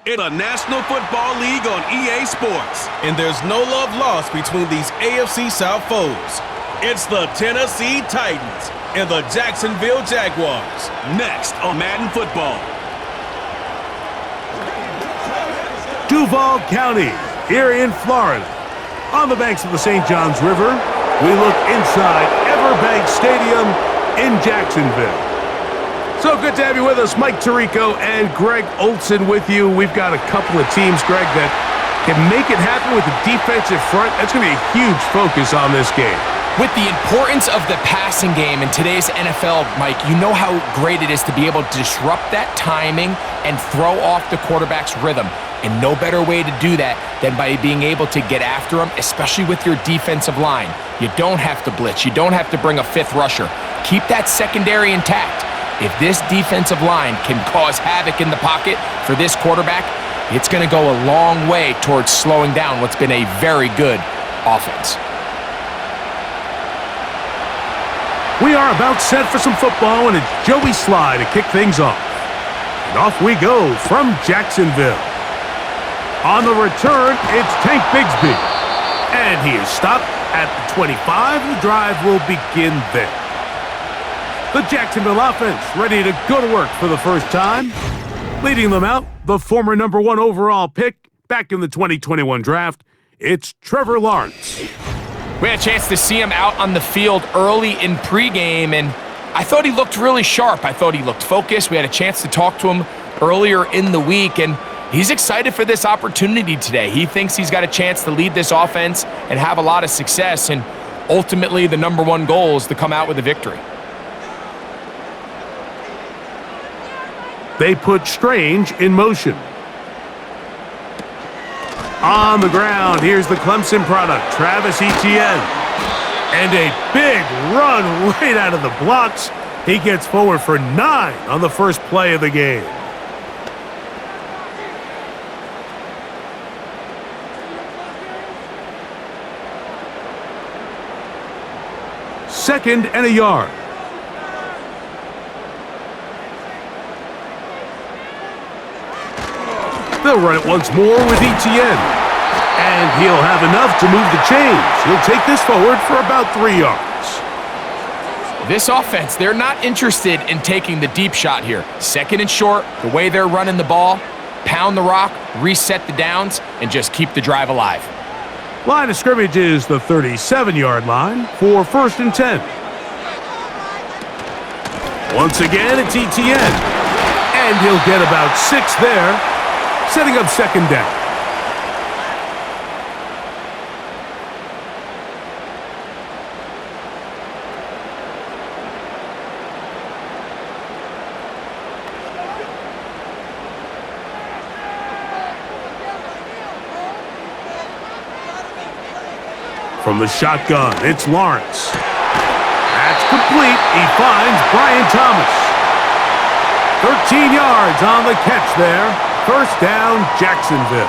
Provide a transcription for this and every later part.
in the National Football League on EA Sports. And there's no love lost between these AFC South foes. It's the Tennessee Titans and the Jacksonville Jaguars. Next on Madden Football. Duval County, here in Florida. On the banks of the St. Johns River, we look inside Everbank Stadium in Jacksonville. So good to have you with us. Mike Tirico and Greg Olson with you. We've got a couple of teams, Greg, that can make it happen with the defensive front. That's going to be a huge focus on this game. With the importance of the passing game in today's NFL, Mike, you know how great it is to be able to disrupt that timing and throw off the quarterback's rhythm. And no better way to do that than by being able to get after them, especially with your defensive line. You don't have to blitz. You don't have to bring a fifth rusher. Keep that secondary intact. If this defensive line can cause havoc in the pocket for this quarterback, it's going to go a long way towards slowing down what's been a very good offense. We are about set for some football, and it's Joey Sly to kick things off. And off we go from Jacksonville. On the return, it's Tank Bigsby. And he is stopped at the 25. The drive will begin there. The Jacksonville offense ready to go to work for the first time. Leading them out, the former #1 overall pick back in the 2021 draft, it's Trevor Lawrence. We had a chance to see him out on the field early in pregame, and I thought he looked really sharp. I thought he looked focused. We had a chance to talk to him earlier in the week, and he's excited for this opportunity today. He thinks he's got a chance to lead this offense and have a lot of success, and ultimately the #1 goal is to come out with a victory. They put Strange in motion. On the ground, here's the Clemson product, Travis Etienne. And a big run right out of the blocks. He gets forward for 9 on the first play of the game. Second and a yard. They'll run it once more with Etienne. And he'll have enough to move the chains. He'll take this forward for about 3 yards. This offense, they're not interested in taking the deep shot here. Second and short, the way they're running the ball, pound the rock, reset the downs, and just keep the drive alive. Line of scrimmage is the 37-yard line for 1st and 10. Once again, it's Etienne. And he'll get about 6 there, setting up 2nd down. From the shotgun, it's Lawrence. That's complete. He finds Brian Thomas. 13 yards on the catch there. 1st down, Jacksonville.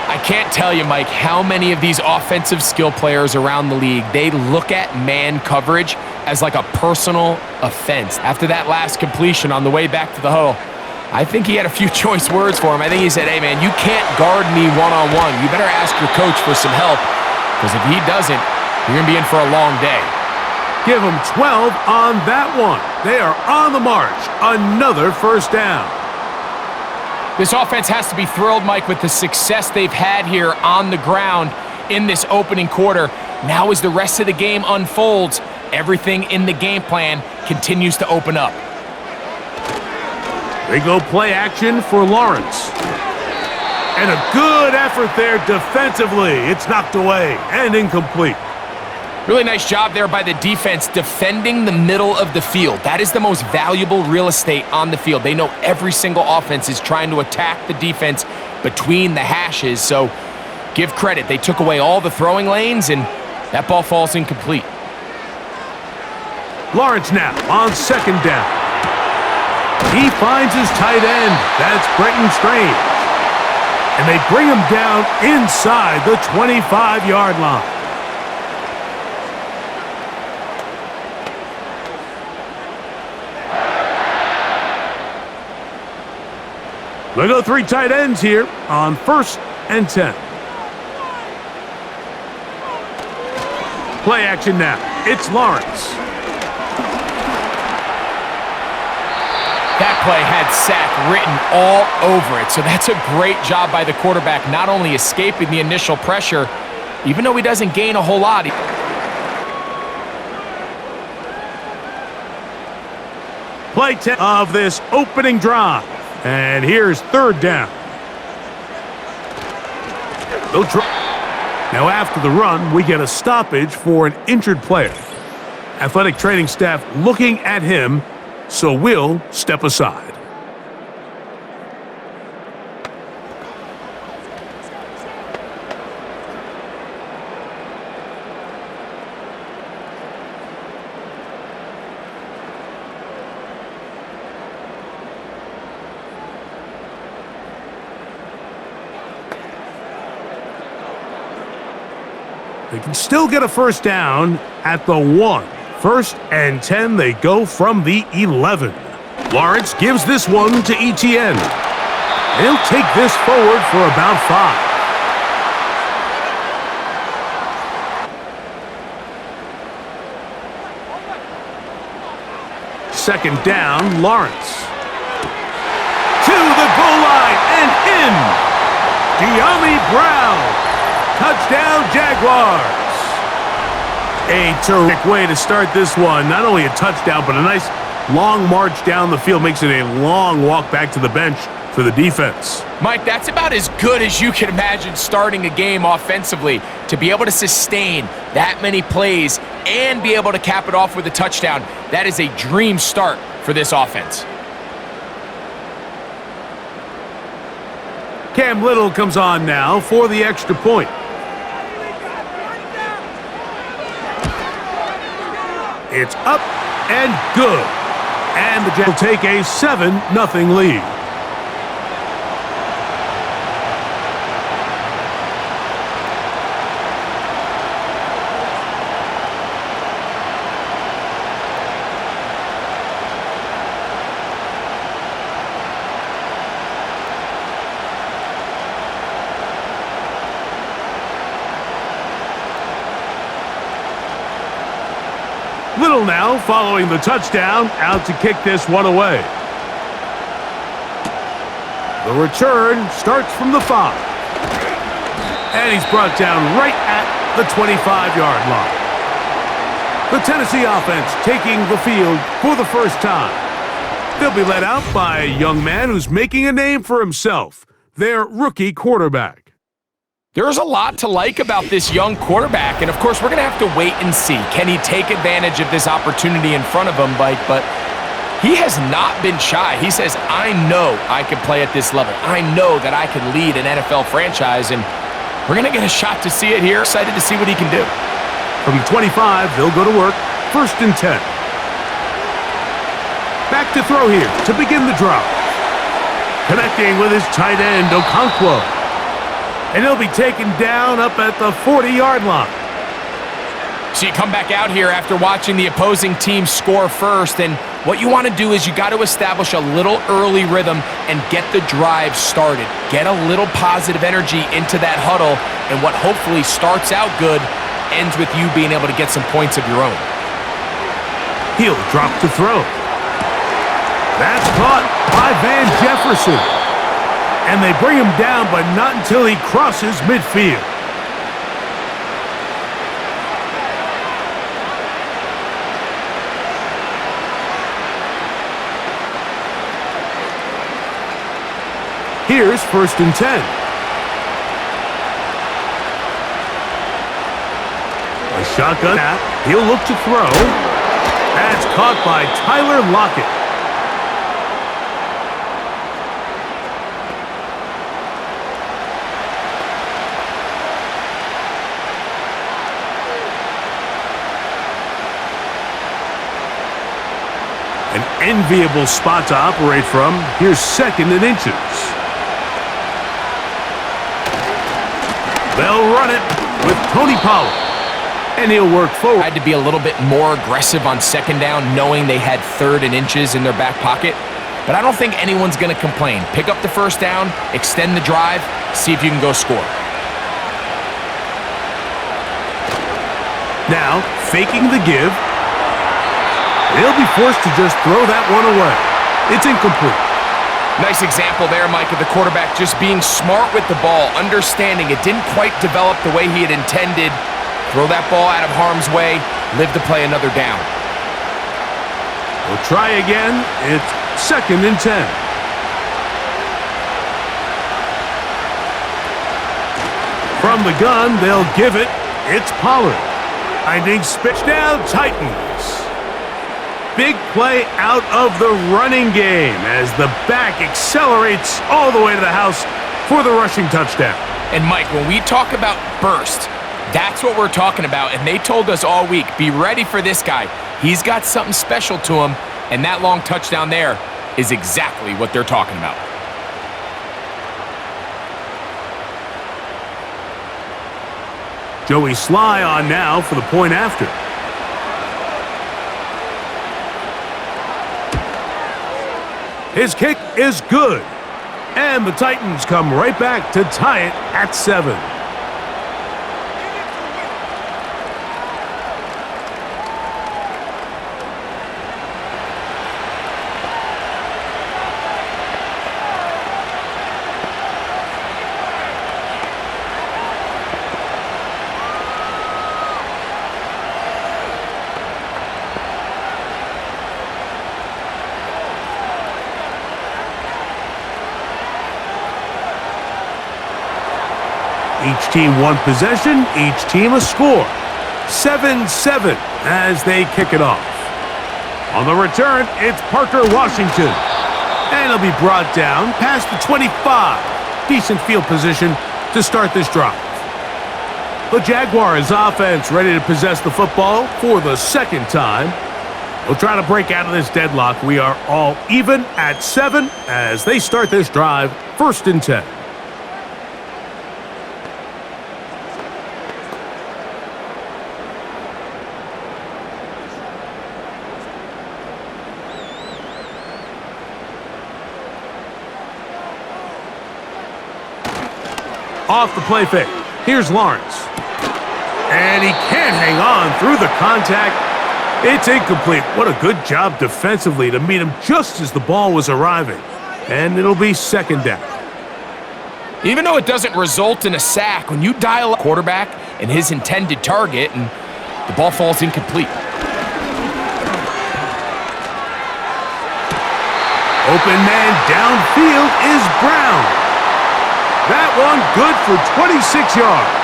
I can't tell you, Mike, how many of these offensive skill players around the league, they look at man coverage as like a personal offense. After that last completion on the way back to the huddle, I think he had a few choice words for him. I think he said, hey, man, you can't guard me one-on-one. You better ask your coach for some help, because if he doesn't, you're going to be in for a long day. Give him 12 on that one. They are on the march. Another 1st down. This offense has to be thrilled, Mike, with the success they've had here on the ground in this opening quarter. Now as the rest of the game unfolds, everything in the game plan continues to open up. They go play action for Lawrence. And a good effort there defensively. It's knocked away and incomplete. Really nice job there by the defense defending the middle of the field. That is the most valuable real estate on the field. They know every single offense is trying to attack the defense between the hashes, so give credit. They took away all the throwing lanes, and that ball falls incomplete. Lawrence now on 2nd down. He finds his tight end. That's Brenton Strange. And they bring him down inside the 25-yard line. They go 3 tight ends here on 1st and 10. Play action now. It's Lawrence. That play had sack written all over it, so that's a great job by the quarterback, not only escaping the initial pressure, even though he doesn't gain a whole lot. Play 10 of this opening drive. And here's 3rd down. Now after the run, we get a stoppage for an injured player. Athletic training staff looking at him, so we'll step aside. They can still get a 1st down at the 1. 1st and 10, they go from the 11. Lawrence gives this one to ETN. He'll take this forward for about 5. 2nd down, Lawrence. To the goal line and in. De'Ami Brown. Touchdown, Jaguars. A terrific way to start this one. Not only a touchdown, but a nice long march down the field. Makes it a long walk back to the bench for the defense. Mike, that's about as good as you can imagine starting a game offensively. To be able to sustain that many plays and be able to cap it off with a touchdown, that is a dream start for this offense. Cam Little comes on now for the extra point. It's up and good. And the Jags will take a 7-0 lead. Little now following the touchdown, out to kick this one away. The return starts from the 5. And he's brought down right at the 25-yard line. The Tennessee offense taking the field for the first time. They'll be led out by a young man who's making a name for himself, their rookie quarterback. There's a lot to like about this young quarterback, and of course, we're going to have to wait and see. Can he take advantage of this opportunity in front of him, Mike? But he has not been shy. He says, I know I can play at this level. I know that I can lead an NFL franchise, and we're going to get a shot to see it here. Excited to see what he can do. From the 25, they'll go to work. 1st and 10. Back to throw here to begin the drive. Connecting with his tight end, Okonkwo. And he'll be taken down up at the 40-yard line. So you come back out here after watching the opposing team score first, and what you want to do is you got to establish a little early rhythm and get the drive started. Get a little positive energy into that huddle, and what hopefully starts out good ends with you being able to get some points of your own. He'll drop to throw. That's caught by Van Jefferson. And they bring him down, but not until he crosses midfield. Here's 1st and 10. A shotgun. He'll look to throw. That's caught by Tyler Lockett. An enviable spot to operate from. Here's 2nd and inches. They'll run it with Tony Pollard. And he'll work forward. Had to be a little bit more aggressive on 2nd down, knowing they had 3rd and inches in their back pocket. but I don't think anyone's going to complain. Pick up the first down, extend the drive, see if you can go score. Now, faking the give. They'll be forced to just throw that one away. It's incomplete. Nice example there, Mike, of the quarterback just being smart with the ball, understanding it didn't quite develop the way he had intended. Throw that ball out of harm's way, live to play another down. We'll try again. It's 2nd and 10. From the gun, they'll give it. It's Pollard. Finding spitch down, Titans. Big play out of the running game as the back accelerates all the way to the house for the rushing touchdown. And Mike, when we talk about burst, that's what we're talking about. And they told us all week, be ready for this guy. He's got something special to him, and that long touchdown there is exactly what they're talking about. Joey Sly on now for the point after. His kick is good. And the Titans come right back to tie it at 7. Each team one possession, each team a score. 7-7 as they kick it off. On the return, it's Parker Washington. And he'll be brought down past the 25. Decent field position to start this drive. The Jaguars offense ready to possess the football for the second time. We'll try to break out of this deadlock. We are all even at 7 as they start this drive, 1st and 10. Off the play fake. Here's Lawrence. And he can't hang on through the contact. It's incomplete. What a good job defensively to meet him just as the ball was arriving. And it'll be 2nd down. Even though it doesn't result in a sack, when you dial a quarterback and his intended target and the ball falls incomplete. Open man downfield is Brown. That one good for 26 yards.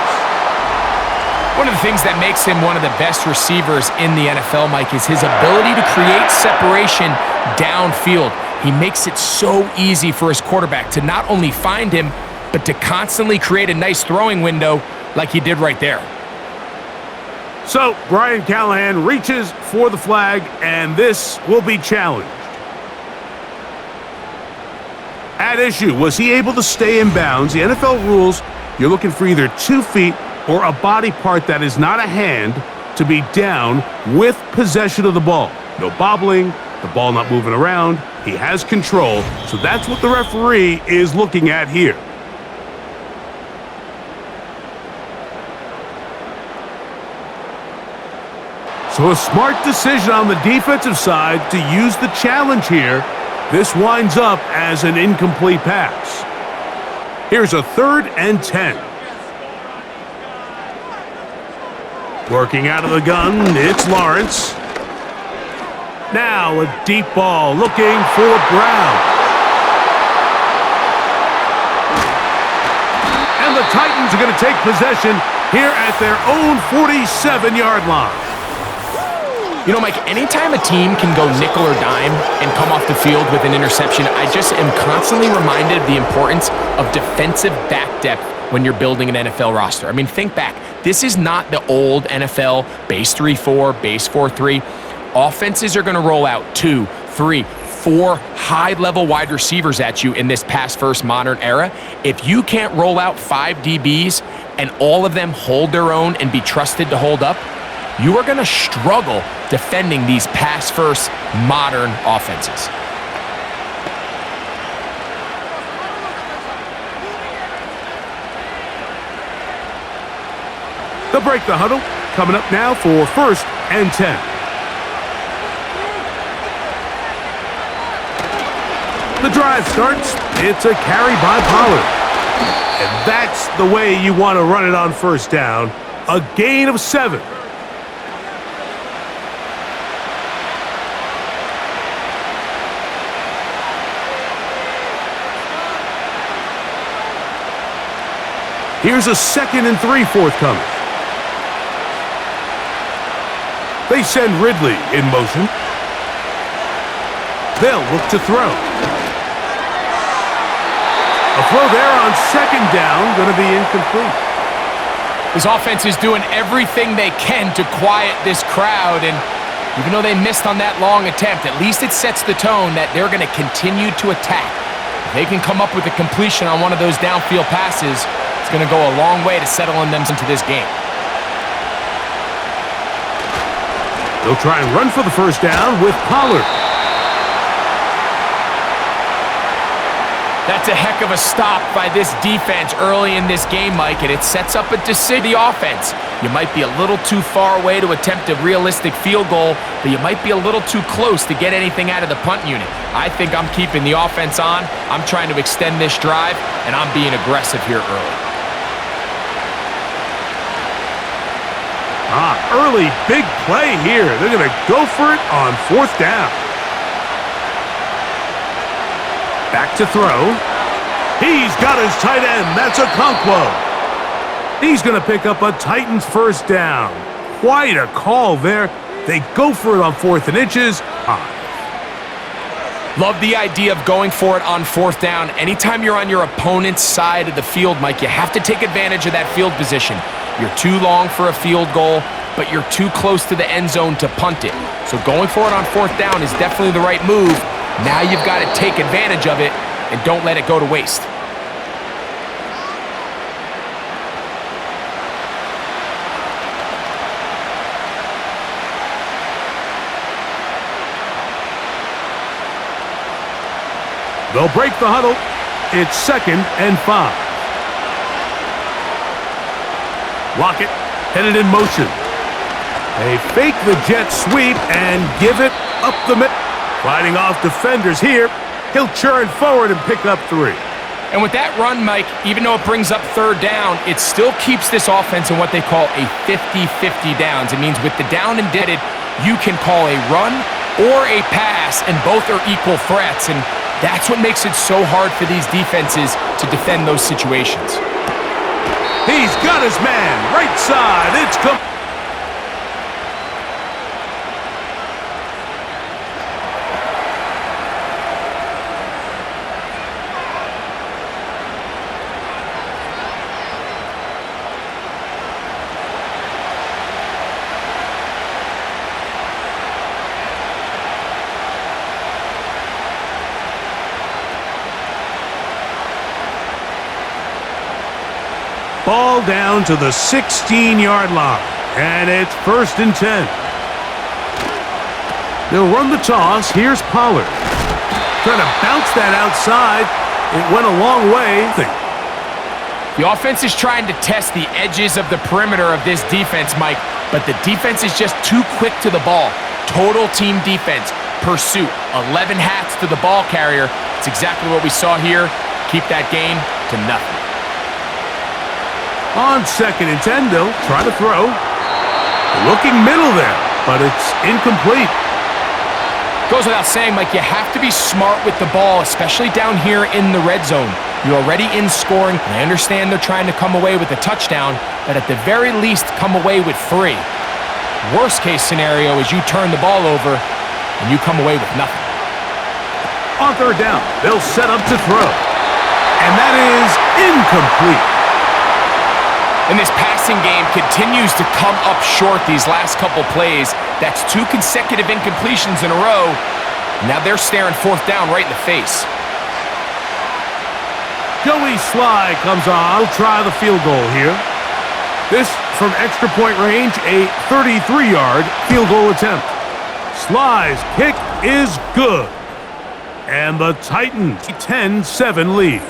One of the things that makes him one of the best receivers in the NFL, Mike, is his ability to create separation downfield. He makes it so easy for his quarterback to not only find him, but to constantly create a nice throwing window like he did right there. So, Brian Callahan reaches for the flag, and this will be challenged. At issue, was he able to stay in bounds? The NFL rules, you're looking for either 2 feet or a body part that is not a hand to be down with possession of the ball. No bobbling, the ball not moving around. He has control, so that's what the referee is looking at here. So a smart decision on the defensive side to use the challenge here. This winds up as an incomplete pass. Here's a 3rd and 10. Working out of the gun, it's Lawrence. Now a deep ball looking for Brown. And the Titans are going to take possession here at their own 47-yard line. You know, Mike, anytime a team can go nickel or dime and come off the field with an interception, I just am constantly reminded of the importance of defensive back depth when you're building an NFL roster. I mean, think back. This is not the old NFL base 3-4, base 4-3. Offenses are going to roll out 2, 3, 4 high-level wide receivers at you in this pass-first modern era. If you can't roll out 5 DBs and all of them hold their own and be trusted to hold up, you are going to struggle defending these pass-first modern offenses. They'll break the huddle. Coming up now for 1st and 10. The drive starts. It's a carry by Pollard. And that's the way you want to run it on 1st down. A gain of 7. Here's a 2nd and 3 forthcoming. They send Ridley in motion. They'll look to throw. A throw there on 2nd down, going to be incomplete. This offense is doing everything they can to quiet this crowd, and even though they missed on that long attempt, at least it sets the tone that they're going to continue to attack. If they can come up with a completion on one of those downfield passes, it's going to go a long way to settling them into this game. They'll try and run for the 1st down with Pollard. That's a heck of a stop by this defense early in this game, Mike, and it sets up a decision offense. You might be a little too far away to attempt a realistic field goal, but you might be a little too close to get anything out of the punt unit. I think I'm keeping the offense on. I'm trying to extend this drive, and I'm being aggressive here early. Early big play here. They're going to go for it on 4th down. Back to throw. He's got his tight end. That's Okonkwo. He's going to pick up a Titans 1st down. Quite a call there. They go for it on 4th and inches. Love the idea of going for it on 4th down. Anytime you're on your opponent's side of the field, Mike, you have to take advantage of that field position. You're too long for a field goal, but you're too close to the end zone to punt it. So going for it on 4th down is definitely the right move. Now you've got to take advantage of it and don't let it go to waste. They'll break the huddle. It's 2nd and 5. Lockett headed in motion. They fake the jet sweep and give it up the middle. Fighting off defenders here. He'll churn forward and pick up 3. And with that run, Mike, even though it brings up 3rd down, it still keeps this offense in what they call a 50-50 downs. It means with the down and did, you can call a run or a pass, and both are equal threats. And that's what makes it so hard for these defenses to defend those situations. He's got his man right side. It's complete. Ball down to the 16-yard line, and it's 1st and 10. They'll run the toss. Here's Pollard. Trying to bounce that outside. It went a long way. The offense is trying to test the edges of the perimeter of this defense, Mike, but the defense is just too quick to the ball. Total team defense, pursuit, 11 hats to the ball carrier. It's exactly what we saw here. Keep that game to nothing. On 2nd and 10, they'll try to throw. Looking middle there, but it's incomplete. Goes without saying, Mike, you have to be smart with the ball, especially down here in the red zone. You're already in scoring. I understand they're trying to come away with a touchdown, but at the very least, come away with 3. Worst case scenario is you turn the ball over and you come away with nothing. On 3rd down, they'll set up to throw. And that is incomplete. And this passing game continues to come up short these last couple plays. That's 2 consecutive incompletions in a row. Now they're staring 4th down right in the face. Joey Sly comes on. He'll try the field goal here. This from extra point range, a 33-yard field goal attempt. Sly's kick is good. And the Titans 10-7 lead.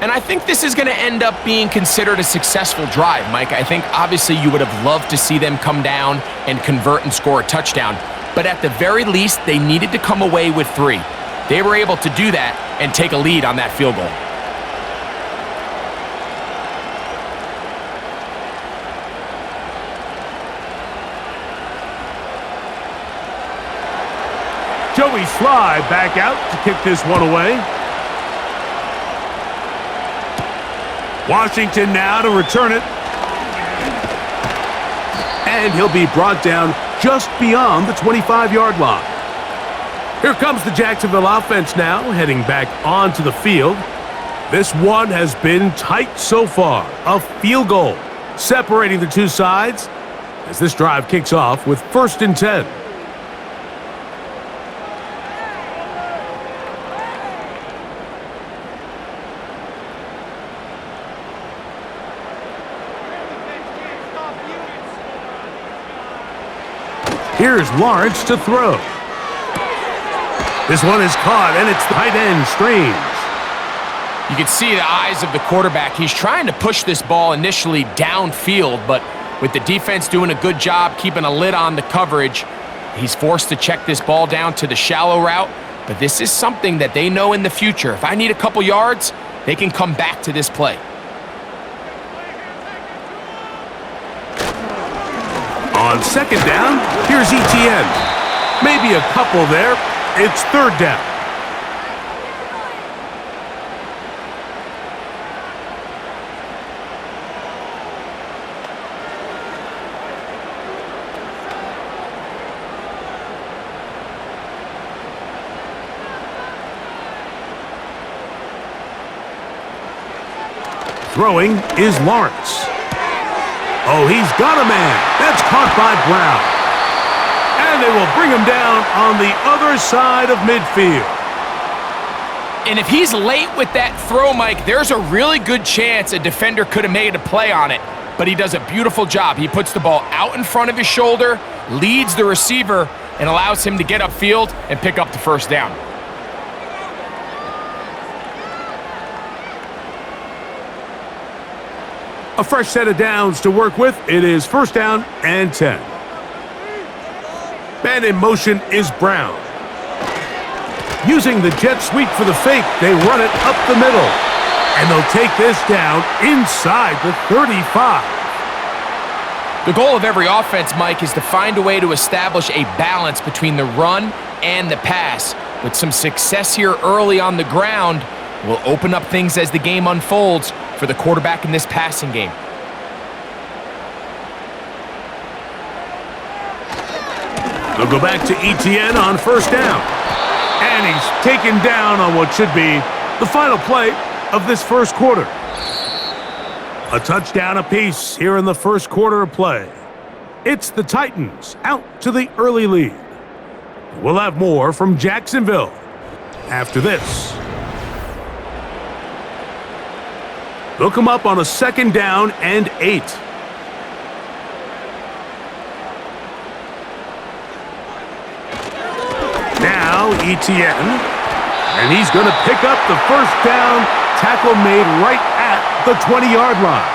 And I think this is going to end up being considered a successful drive, Mike. I think obviously you would have loved to see them come down and convert and score a touchdown. But at the very least, they needed to come away with 3. They were able to do that and take a lead on that field goal. Joey Sly back out to kick this one away. Washington now to return it. And he'll be brought down just beyond the 25-yard line. Here comes the Jacksonville offense now, heading back onto the field. This one has been tight so far. A field goal separating the two sides as this drive kicks off with 1st and 10. Here's Lawrence to throw. This one is caught, and it's tight end Strange. You can see the eyes of the quarterback. He's trying to push this ball initially downfield, but with the defense doing a good job keeping a lid on the coverage, he's forced to check this ball down to the shallow route. But this is something that they know in the future. If I need a couple yards, they can come back to this play. On 2nd down, here's Etienne. Maybe a couple there. It's 3rd down. Throwing is Lawrence. Oh, he's got a man. That's caught by Brown. And they will bring him down on the other side of midfield. And if he's late with that throw, Mike, there's a really good chance a defender could have made a play on it. But he does a beautiful job. He puts the ball out in front of his shoulder, leads the receiver, and allows him to get upfield and pick up the 1st down. A fresh set of downs to work with. It is 1st down and 10. Man in motion is Brown. Using the jet sweep for the fake, they run it up the middle. And they'll take this down inside the 35. The goal of every offense, Mike, is to find a way to establish a balance between the run and the pass. With some success here early on the ground, will open up things as the game unfolds for the quarterback in this passing game. They'll go back to Etienne on 1st down. And he's taken down on what should be the final play of this 1st quarter. A touchdown apiece here in the 1st quarter of play. It's the Titans out to the early lead. We'll have more from Jacksonville after this. They'll come up on a 2nd down and 8. Now Etienne, and he's going to pick up the 1st down, tackle made right at the 20-yard line.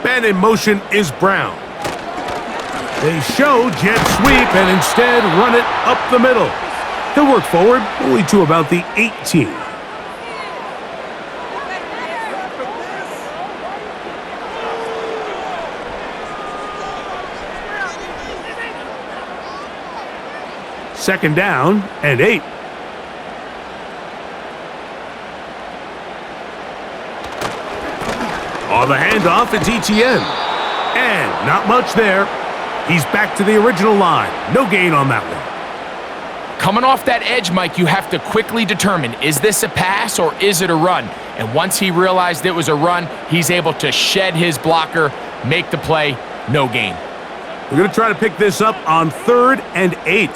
Man in motion is Brown. They show jet sweep and instead run it up the middle. He'll work forward only to about the 18. Second down and 8. On the handoff, it's Etienne. And not much there. He's back to the original line. No gain on that one. Coming off that edge, Mike, you have to quickly determine, is this a pass or is it a run? And once he realized it was a run, he's able to shed his blocker, make the play, no gain. We're going to try to pick this up on 3rd and 8.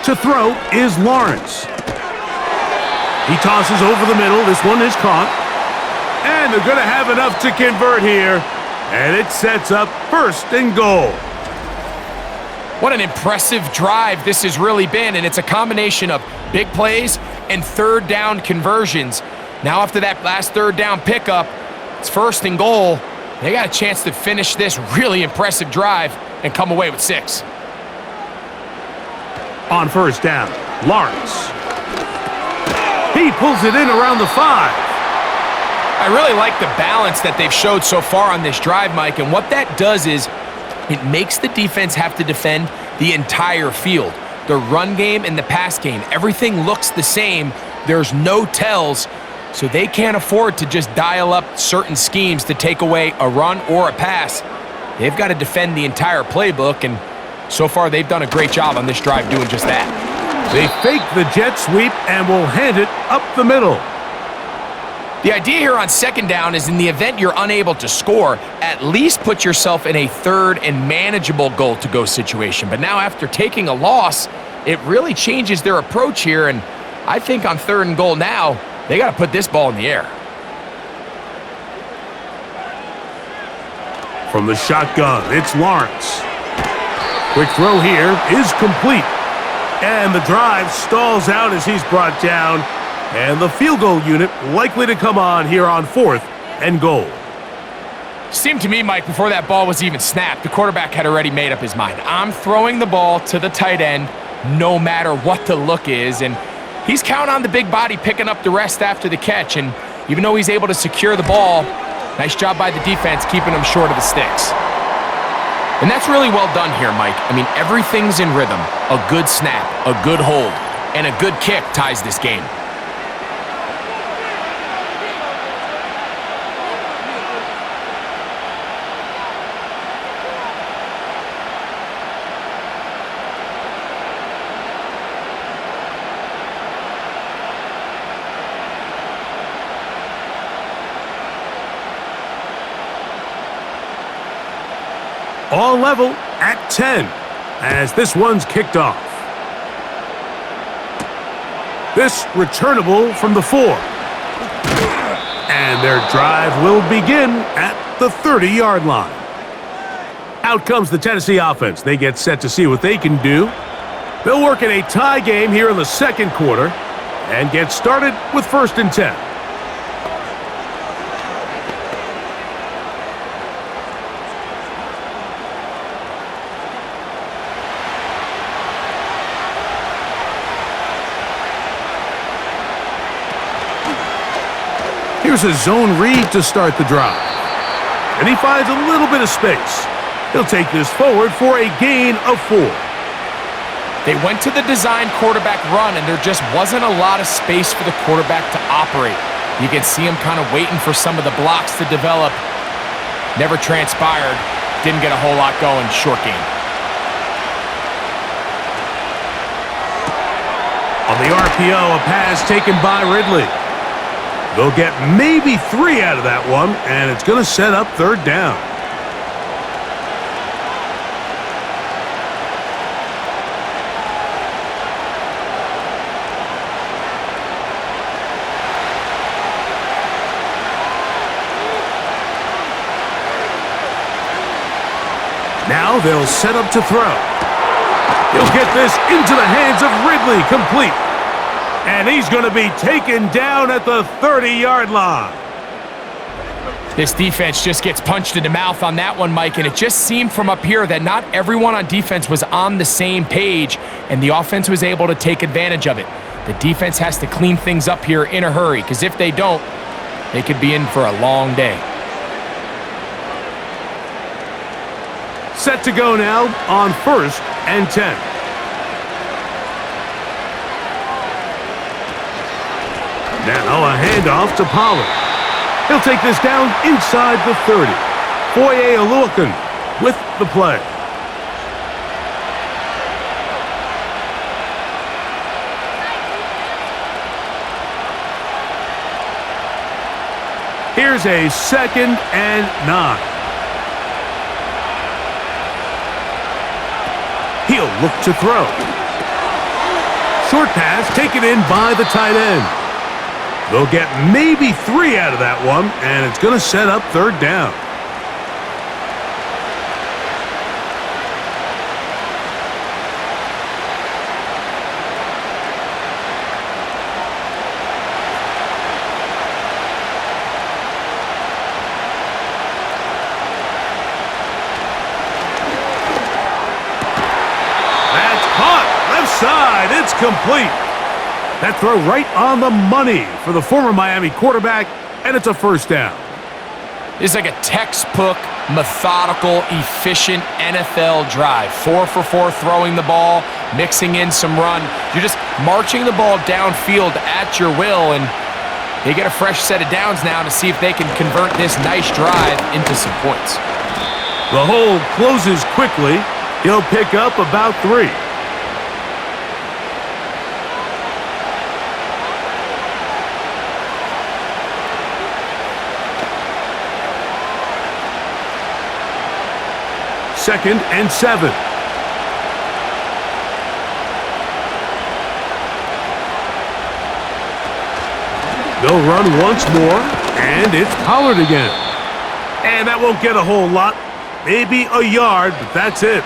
To throw is Lawrence. He tosses over the middle. This one is caught. And they're going to have enough to convert here. And it sets up 1st and goal. What an impressive drive this has really been, and it's a combination of big plays and 3rd down conversions. Now after that last 3rd down pickup, it's 1st and goal. They got a chance to finish this really impressive drive and come away with 6. On 1st down, Lawrence. He pulls it in around the 5. I really like the balance that they've showed so far on this drive, Mike, and what that does is it makes the defense have to defend the entire field. The run game and the pass game, everything looks the same. There's no tells, so they can't afford to just dial up certain schemes to take away a run or a pass. They've got to defend the entire playbook, and so far they've done a great job on this drive doing just that. They fake the jet sweep and will hand it up the middle. The idea here on 2nd down is in the event you're unable to score, at least put yourself in a 3rd and manageable goal-to-go situation. But now after taking a loss, it really changes their approach here, and I think on 3rd and goal now, they got to put this ball in the air. From the shotgun, it's Lawrence. Quick throw here is complete. And the drive stalls out as he's brought down. And the field goal unit likely to come on here on 4th and goal. Seemed to me, Mike, before that ball was even snapped, the quarterback had already made up his mind. I'm throwing the ball to the tight end no matter what the look is. And he's counting on the big body picking up the rest after the catch. And even though he's able to secure the ball, nice job by the defense keeping him short of the sticks. And that's really well done here, Mike. I mean, everything's in rhythm. A good snap, a good hold, and a good kick ties this game. All level at 10 as this one's kicked off. This returnable from the 4. And their drive will begin at the 30-yard line. Out comes the Tennessee offense. They get set to see what they can do. They'll work in a tie game here in the 2nd quarter and get started with 1st and 10. Here's a zone read to start the drive. And he finds a little bit of space. He'll take this forward for a gain of 4. They went to the design quarterback run, and there just wasn't a lot of space for the quarterback to operate. You can see him kind of waiting for some of the blocks to develop. Never transpired. Didn't get a whole lot going. Short game. On the RPO, a pass taken by Ridley. They'll get maybe 3 out of that one, and it's going to set up 3rd down. Now they'll set up to throw. He'll get this into the hands of Ridley, complete. And he's going to be taken down at the 30-yard line. This defense just gets punched in the mouth on that one, Mike, and it just seemed from up here that not everyone on defense was on the same page, and the offense was able to take advantage of it. The defense has to clean things up here in a hurry, because if they don't, they could be in for a long day. Set to go now on 1st and 10. Now a handoff to Pollard. He'll take this down inside the 30. Foye Oluokun with the play. Here's a 2nd and 9. He'll look to throw. Short pass taken in by the tight end. They'll get maybe 3 out of that one, and it's going to set up third down. Side, it's complete. That throw right on the money for the former Miami quarterback, and it's a first down. It's like a textbook, methodical, efficient NFL drive. 4 for 4 throwing the ball, mixing in some run. You're just marching the ball downfield at your will, and they get a fresh set of downs now to see if they can convert this nice drive into some points. The hole closes quickly. He'll pick up about 3. Second and 7. They'll run once more, and it's Pollard again. And that won't get a whole lot. Maybe a yard, but that's it.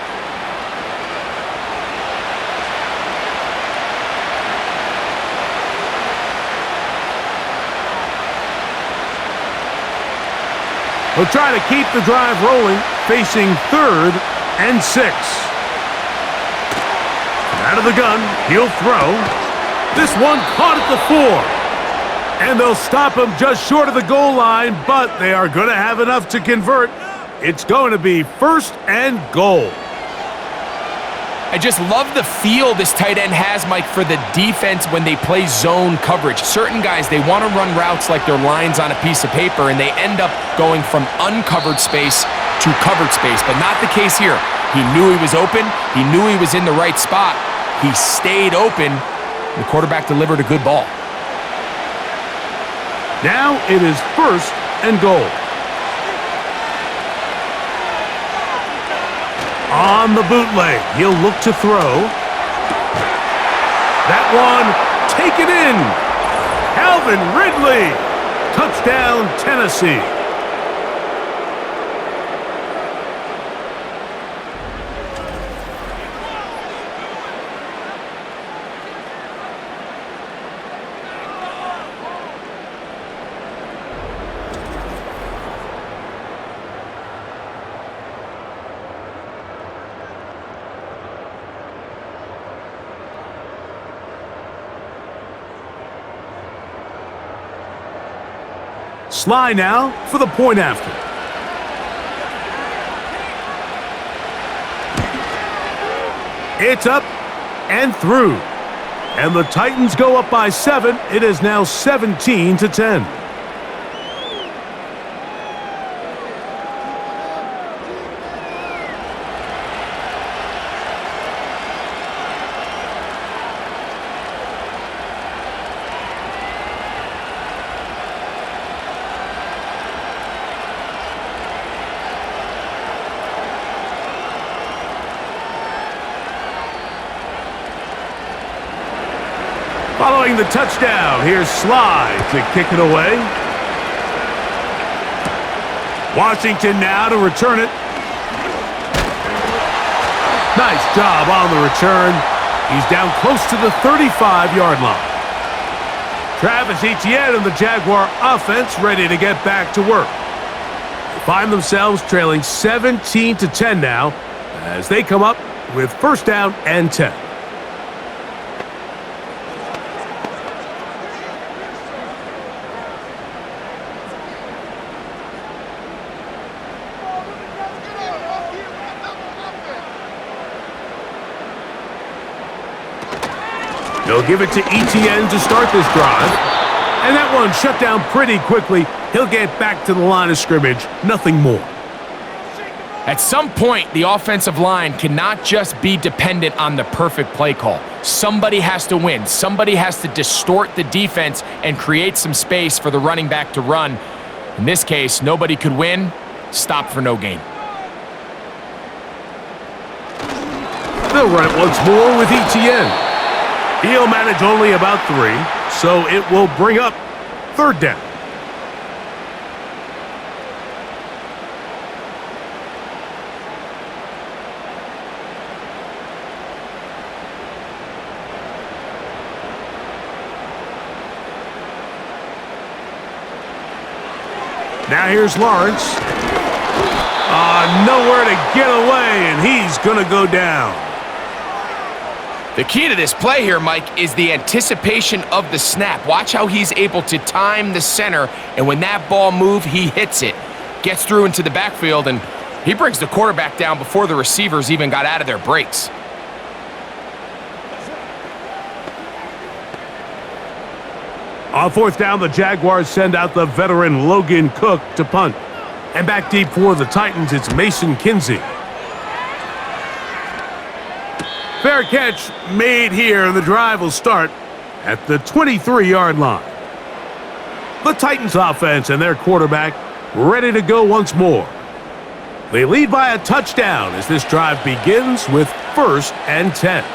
He'll try to keep the drive rolling, facing 3rd and 6. Out of the gun, he'll throw. This one caught at the 4. And they'll stop him just short of the goal line, but they are going to have enough to convert. It's going to be 1st and goal. I just love the feel this tight end has, Mike, for the defense when they play zone coverage. Certain guys, they want to run routes like they're lines on a piece of paper, and they end up going from uncovered space to covered space, but not the case here. He knew he was open. He knew he was in the right spot. He stayed open. The quarterback delivered a good ball. Now it is 1st and goal. On the bootleg, he'll look to throw. That one taken in. Calvin Ridley. Touchdown, Tennessee. Sly now for the point after. It's up and through. And the Titans go up by 7. It is now 17-10. Following the touchdown, here's Sly to kick it away. Washington now to return it. Nice job on the return. He's down close to the 35-yard line. Travis Etienne and the Jaguar offense ready to get back to work. They find themselves trailing 17-10 now as they come up with 1st down and 10. They'll give it to Etienne to start this drive. And that one shut down pretty quickly. He'll get back to the line of scrimmage. Nothing more. At some point, the offensive line cannot just be dependent on the perfect play call. Somebody has to win. Somebody has to distort the defense and create some space for the running back to run. In this case, nobody could win. Stop for no gain. They'll run it once more with Etienne. He'll manage only about 3, so it will bring up third down. Now here's Lawrence. Nowhere to get away, and he's going to go down. The key to this play here, Mike, is the anticipation of the snap. Watch how he's able to time the center, and when that ball moves, he hits it. Gets through into the backfield, and he brings the quarterback down before the receivers even got out of their breaks. On fourth down, the Jaguars send out the veteran Logan Cook to punt. And back deep for the Titans, it's Mason Kinsey. Fair catch made here, and the drive will start at the 23-yard line. The Titans offense and their quarterback ready to go once more. They lead by a touchdown as this drive begins with 1st and 10.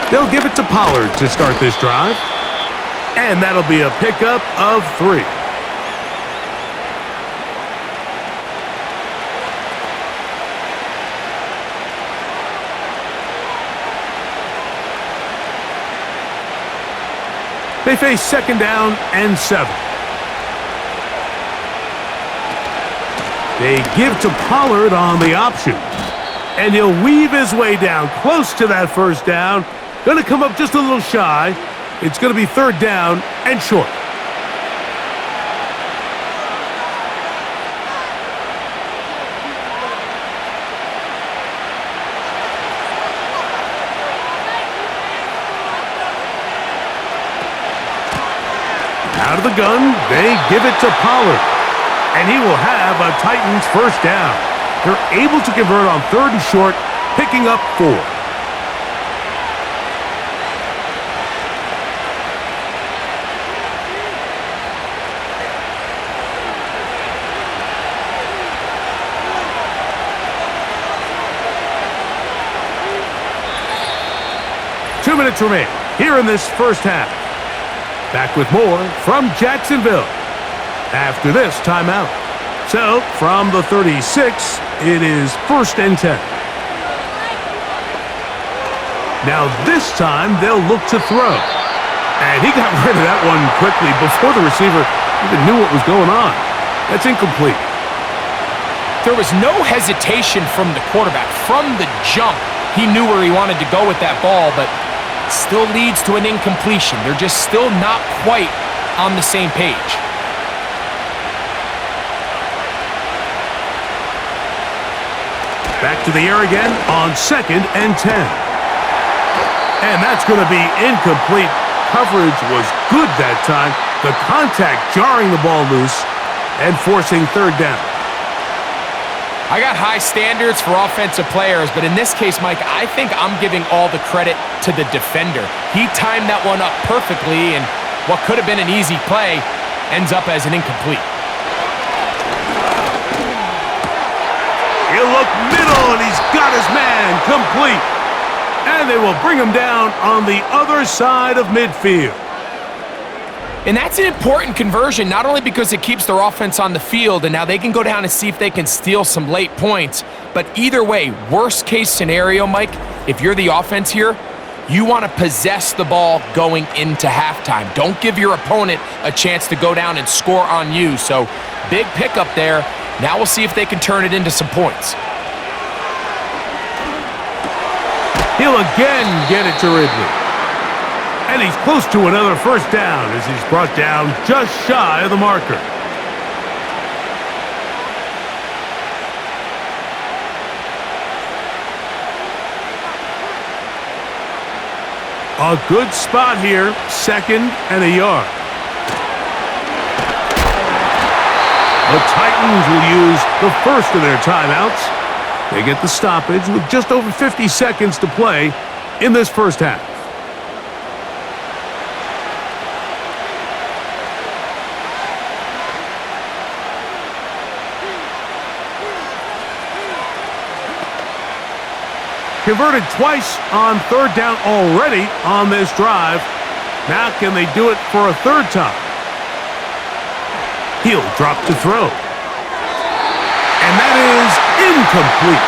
They'll give it to Pollard to start this drive. And that'll be a pickup of 3. They face 2nd down and 7. They give to Pollard on the option. And he'll weave his way down close to that 1st down. Going to come up just a little shy. It's going to be 3rd down and short. Out of the gun, they give it to Pollard. And he will have a Titans 1st down. They're able to convert on 3rd and short, picking up 4. Minutes remain here in this first half. Back with more from Jacksonville after this timeout. So from the 36, it is 1st and 10. Now this time they'll look to throw. And he got rid of that one quickly before the receiver even knew what was going on. That's incomplete. There was no hesitation from the quarterback. From the jump, he knew where he wanted to go with that ball, but still leads to an incompletion. They're just still not quite on the same page. Back to the air again on 2nd and 10. And that's going to be incomplete. Coverage was good that time. The contact jarring the ball loose and forcing 3rd down. I got high standards for offensive players, but in this case, Mike, I think I'm giving all the credit to the defender. He timed that one up perfectly, and what could have been an easy play ends up as an incomplete. He'll look middle, and he's got his man complete. And they will bring him down on the other side of midfield. And that's an important conversion, not only because it keeps their offense on the field, and now they can go down and see if they can steal some late points, but either way, worst case scenario, Mike, if you're the offense here, you want to possess the ball going into halftime. Don't give your opponent a chance to go down and score on you. So big pickup there. Now we'll see if they can turn it into some points. He'll again get it to Ridley. And he's close to another 1st down as he's brought down just shy of the marker. A good spot here, 2nd and a yard. The Titans will use the first of their timeouts. They get the stoppage with just over 50 seconds to play in this first half. Converted twice on third down already on this drive. Now can they do it for a third time? He'll drop to throw. And that is incomplete.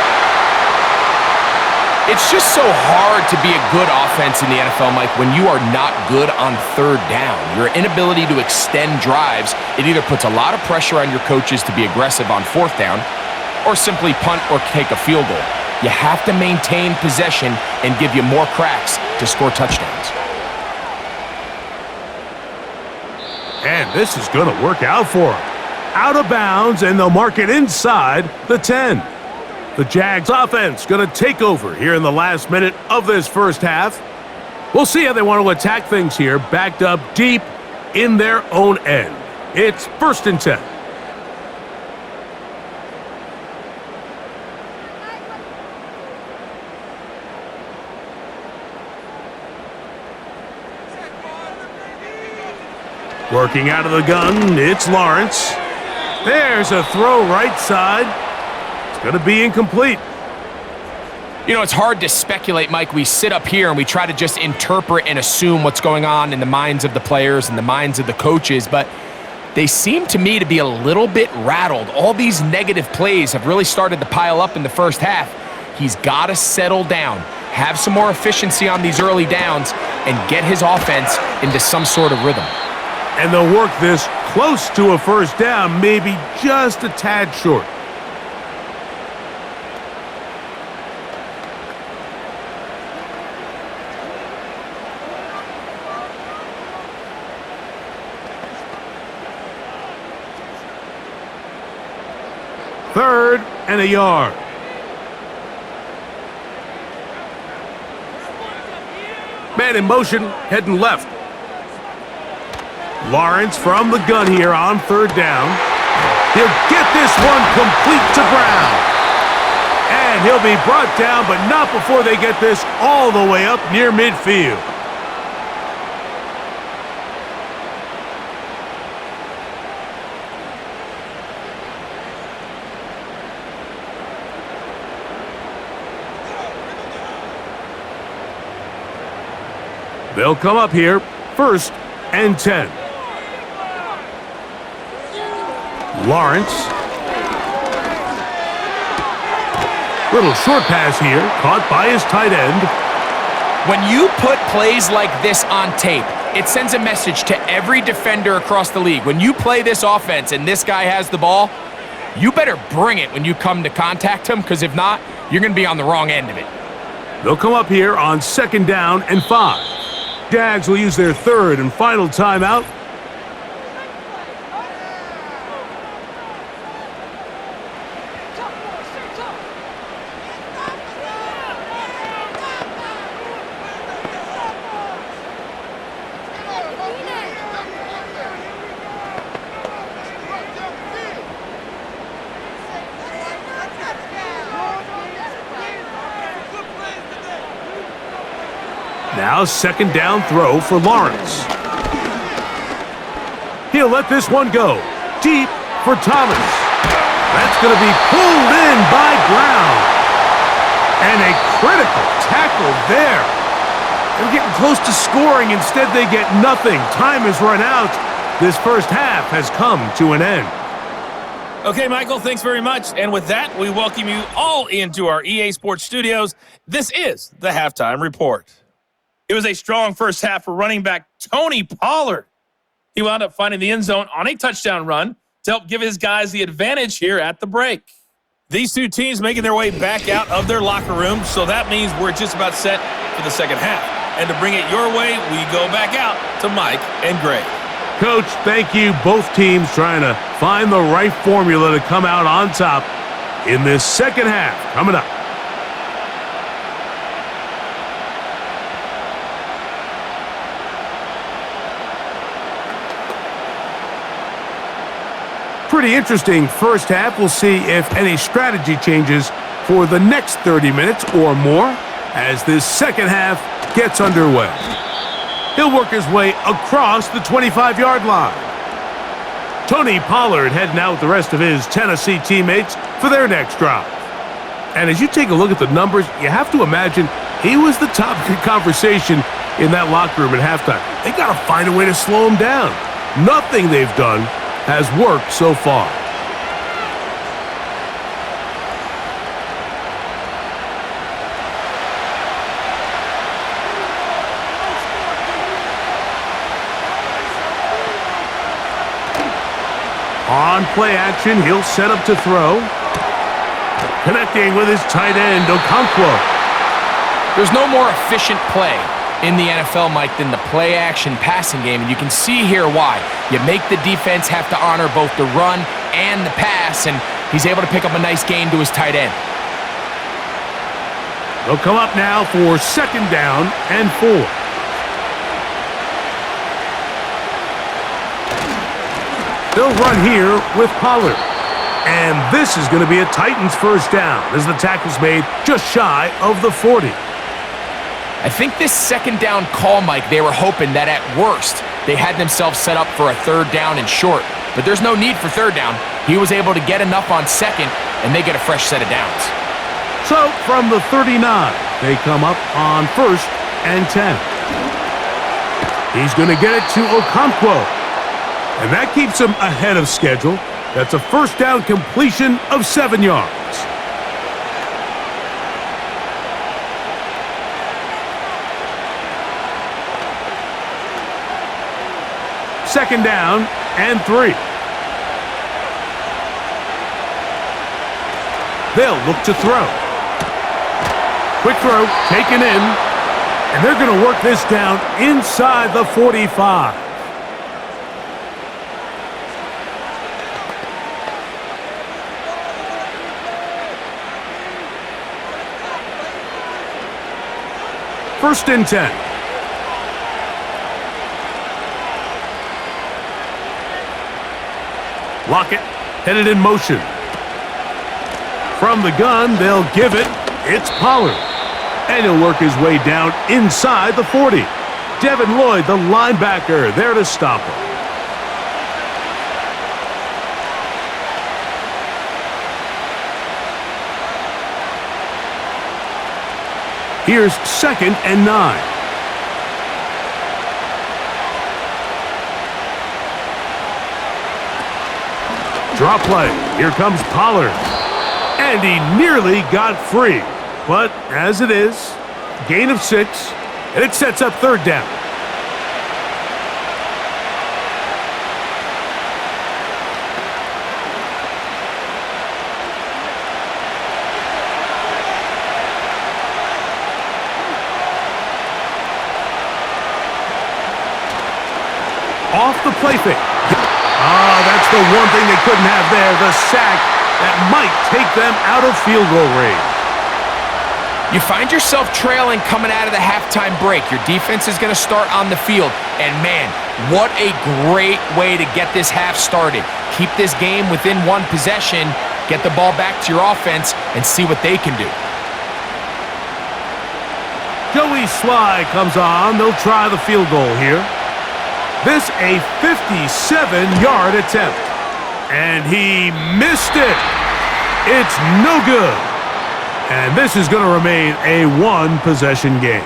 It's just so hard to be a good offense in the NFL, Mike, when you are not good on third down. Your inability to extend drives, it either puts a lot of pressure on your coaches to be aggressive on fourth down or simply punt or take a field goal. You have to maintain possession and give you more cracks to score touchdowns. And this is going to work out for them. Out of bounds, and they'll mark it inside the 10. The Jags offense going to take over here in the last minute of this first half. We'll see how they want to attack things here, backed up deep in their own end. It's 1st and 10. Working out of the gun, it's Lawrence. There's a throw right side. It's going to be incomplete. You know, it's hard to speculate, Mike. We sit up here and we try to just interpret and assume what's going on in the minds of the players and the minds of the coaches, but they seem to me to be a little bit rattled. All these negative plays have really started to pile up in the first half. He's got to settle down, have some more efficiency on these early downs, and get his offense into some sort of rhythm. And they'll work this close to a first down, maybe just a tad short. Third and a yard. Man in motion, heading left. Lawrence from the gun here on third down. He'll get this one complete to Brown. And he'll be brought down, but not before they get this all the way up near midfield. They'll come up here, 1st and 10. Lawrence. Little short pass here, caught by his tight end. When you put plays like this on tape, it sends a message to every defender across the league. When you play this offense and this guy has the ball, you better bring it when you come to contact him, because if not, you're going to be on the wrong end of it. They'll come up here on 2nd down and 5. Jags will use their 3rd and final timeout. Now 2nd down throw for Lawrence. He'll let this one go. Deep for Thomas. That's going to be pulled in by Brown. And a critical tackle there. They're getting close to scoring. Instead, they get nothing. Time has run out. This first half has come to an end. Okay, Michael, thanks very much. And with that, we welcome you all into our EA Sports studios. This is the Halftime Report. It was a strong first half for running back Tony Pollard. He wound up finding the end zone on a touchdown run to help give his guys the advantage here at the break. These two teams making their way back out of their locker room, so that means we're just about set for the second half. And to bring it your way, we go back out to Mike and Greg. Coach, thank you. Both teams trying to find the right formula to come out on top in this second half. Coming up. Pretty interesting first half. We'll see if any strategy changes for the next 30 minutes or more as this second half gets underway. He'll work his way across the 25-yard line. Tony Pollard heading out with the rest of his Tennessee teammates for their next drive. And as you take a look at the numbers, you have to imagine he was the topic of conversation in that locker room at halftime. They got to find a way to slow him down. Nothing they've done has worked so far. On play action, he'll set up to throw. Connecting with his tight end, Okonkwo. There's no more efficient play in the NFL, Mike, than the play-action passing game, and you can see here why. You make the defense have to honor both the run and the pass, and he's able to pick up a nice gain to his tight end. They'll come up now for 2nd down and 4. They'll run here with Pollard. And this is going to be a Titans first down as the tackle's made just shy of the 40. I think this 2nd down call, Mike, they were hoping that at worst they had themselves set up for a 3rd down and short. But there's no need for 3rd down. He was able to get enough on 2nd, and they get a fresh set of downs. So from the 39, they come up on 1st and 10. He's going to get it to Okonkwo. And that keeps him ahead of schedule. That's a 1st down completion of 7 yards. Second down and 3. They'll look to throw. Quick throw, taken in. And they're going to work this down inside the 45. First and 10. Lockett headed in motion. From the gun, they'll give it. It's Pollard. And he'll work his way down inside the 40. Devin Lloyd, the linebacker, there to stop him. Here's 2nd and 9. Draw play. Here comes Pollard. And he nearly got free. But as it is, gain of 6, and it sets up 3rd down. Off the play fake. That's the one thing they couldn't have there, the sack that might take them out of field goal range. You find yourself trailing coming out of the halftime break. Your defense is going to start on the field. And man, what a great way to get this half started. Keep this game within 1 possession, get the ball back to your offense, and see what they can do. Joey Sly comes on. They'll try the field goal here. This a 57-yard attempt. And he missed it. It's no good. And this is going to remain a 1-possession game.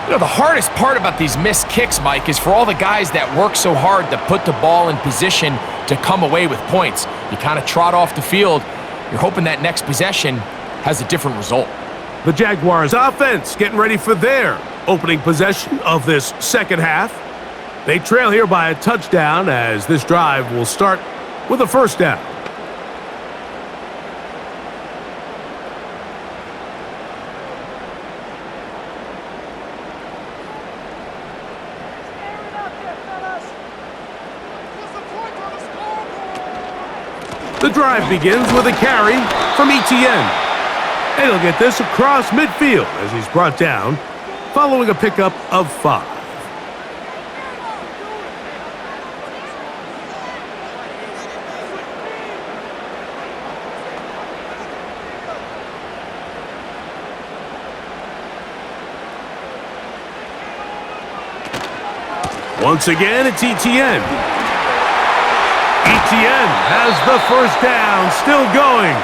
You know, the hardest part about these missed kicks, Mike, is for all the guys that work so hard to put the ball in position to come away with points. You kind of trot off the field. You're hoping that next possession has a different result. The Jaguars offense getting ready for their opening possession of this second half. They trail here by a touchdown as this drive will start with a 1st down. The drive begins with a carry from Etienne. And he'll get this across midfield as he's brought down, following a pickup of 5. Once again, it's Etienne. Etienne has the 1st down, still going.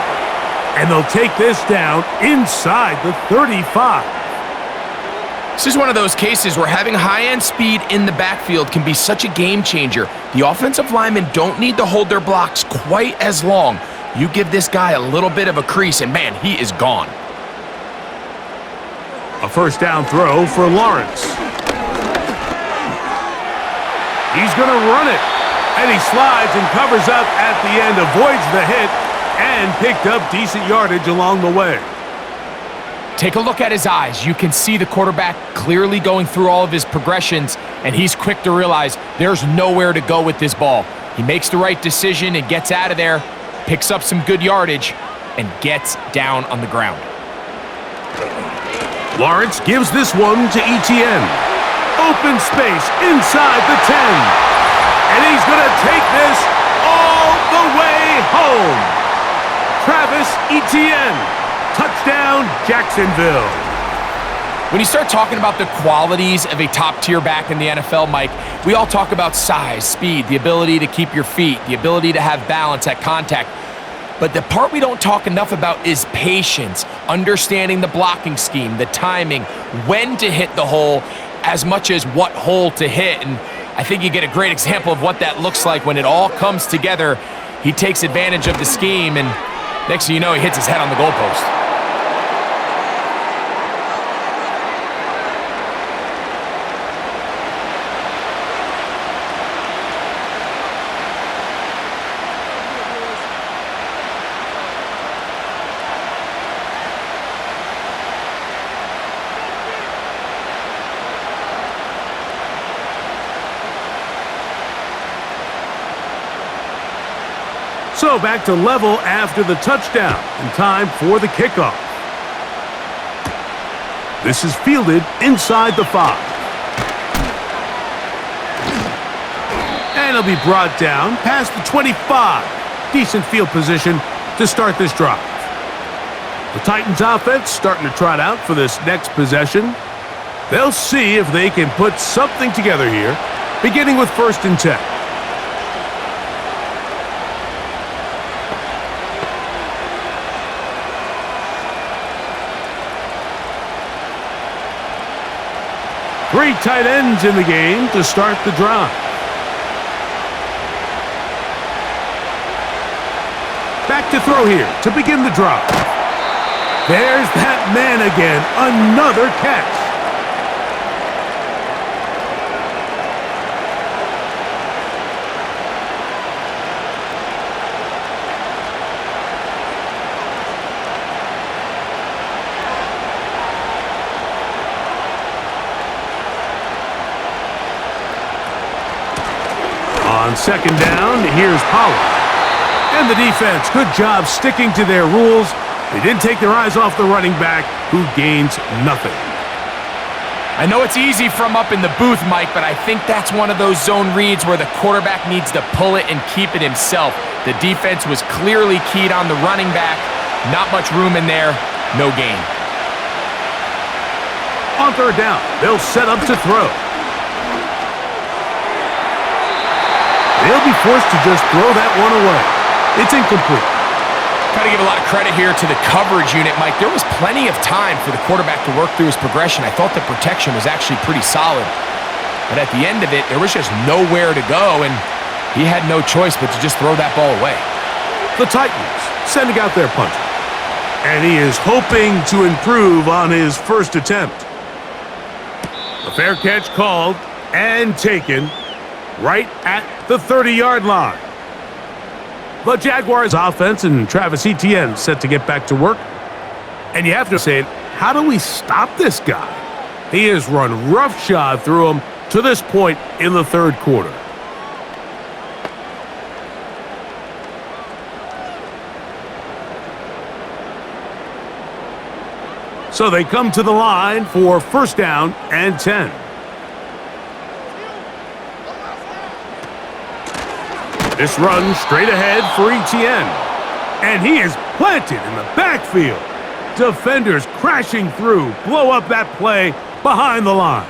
And they'll take this down inside the 35. This is one of those cases where having high-end speed in the backfield can be such a game changer. The offensive linemen don't need to hold their blocks quite as long. You give this guy a little bit of a crease, and man, he is gone. A first down throw for Lawrence. He's going to run it. And he slides and covers up at the end, avoids the hit, and picked up decent yardage along the way. Take a look at his eyes. You can see the quarterback clearly going through all of his progressions, and he's quick to realize there's nowhere to go with this ball. He makes the right decision and gets out of there, picks up some good yardage, and gets down on the ground. Lawrence gives this one to Etienne. Open space inside the 10. And he's going to take this all the way home. Travis Etienne. Touchdown, Jacksonville. When you start talking about the qualities of a top-tier back in the NFL, Mike, we all talk about size, speed, the ability to keep your feet, the ability to have balance at contact. But the part we don't talk enough about is patience, understanding the blocking scheme, the timing, when to hit the hole, as much as what hole to hit. And I think you get a great example of what that looks like when it all comes together. He takes advantage of the scheme, and next thing you know, he hits his head on the goalpost. So back to level after the touchdown, and time for the kickoff. This is fielded inside the 5. And it'll be brought down past the 25. Decent field position to start this drive. The Titans offense starting to trot out for this next possession. They'll see if they can put something together here, beginning with 1st and 10. Three tight ends in the game to start the drive. Back to throw here to begin the drive. There's that man again. Another catch. On 2nd down, here's Pollard. And the defense, good job sticking to their rules. They didn't take their eyes off the running back, who gains nothing. I know it's easy from up in the booth, Mike, but I think that's one of those zone reads where the quarterback needs to pull it and keep it himself. The defense was clearly keyed on the running back. Not much room in there, no gain. On 3rd down, they'll set up to throw. They'll be forced to just throw that one away. It's incomplete. Got to give a lot of credit here to the coverage unit, Mike. There was plenty of time for the quarterback to work through his progression. I thought the protection was actually pretty solid. But at the end of it, there was just nowhere to go, and he had no choice but to just throw that ball away. The Titans sending out their punter. And he is hoping to improve on his first attempt. A fair catch called and taken right at the 30-yard line. The Jaguars offense and Travis Etienne set to get back to work. And you have to say, how do we stop this guy? He has run roughshod through him to this point in the 3rd quarter. So they come to the line for 1st down and 10. This run straight ahead for Etienne. And he is planted in the backfield. Defenders crashing through, blow up that play behind the line.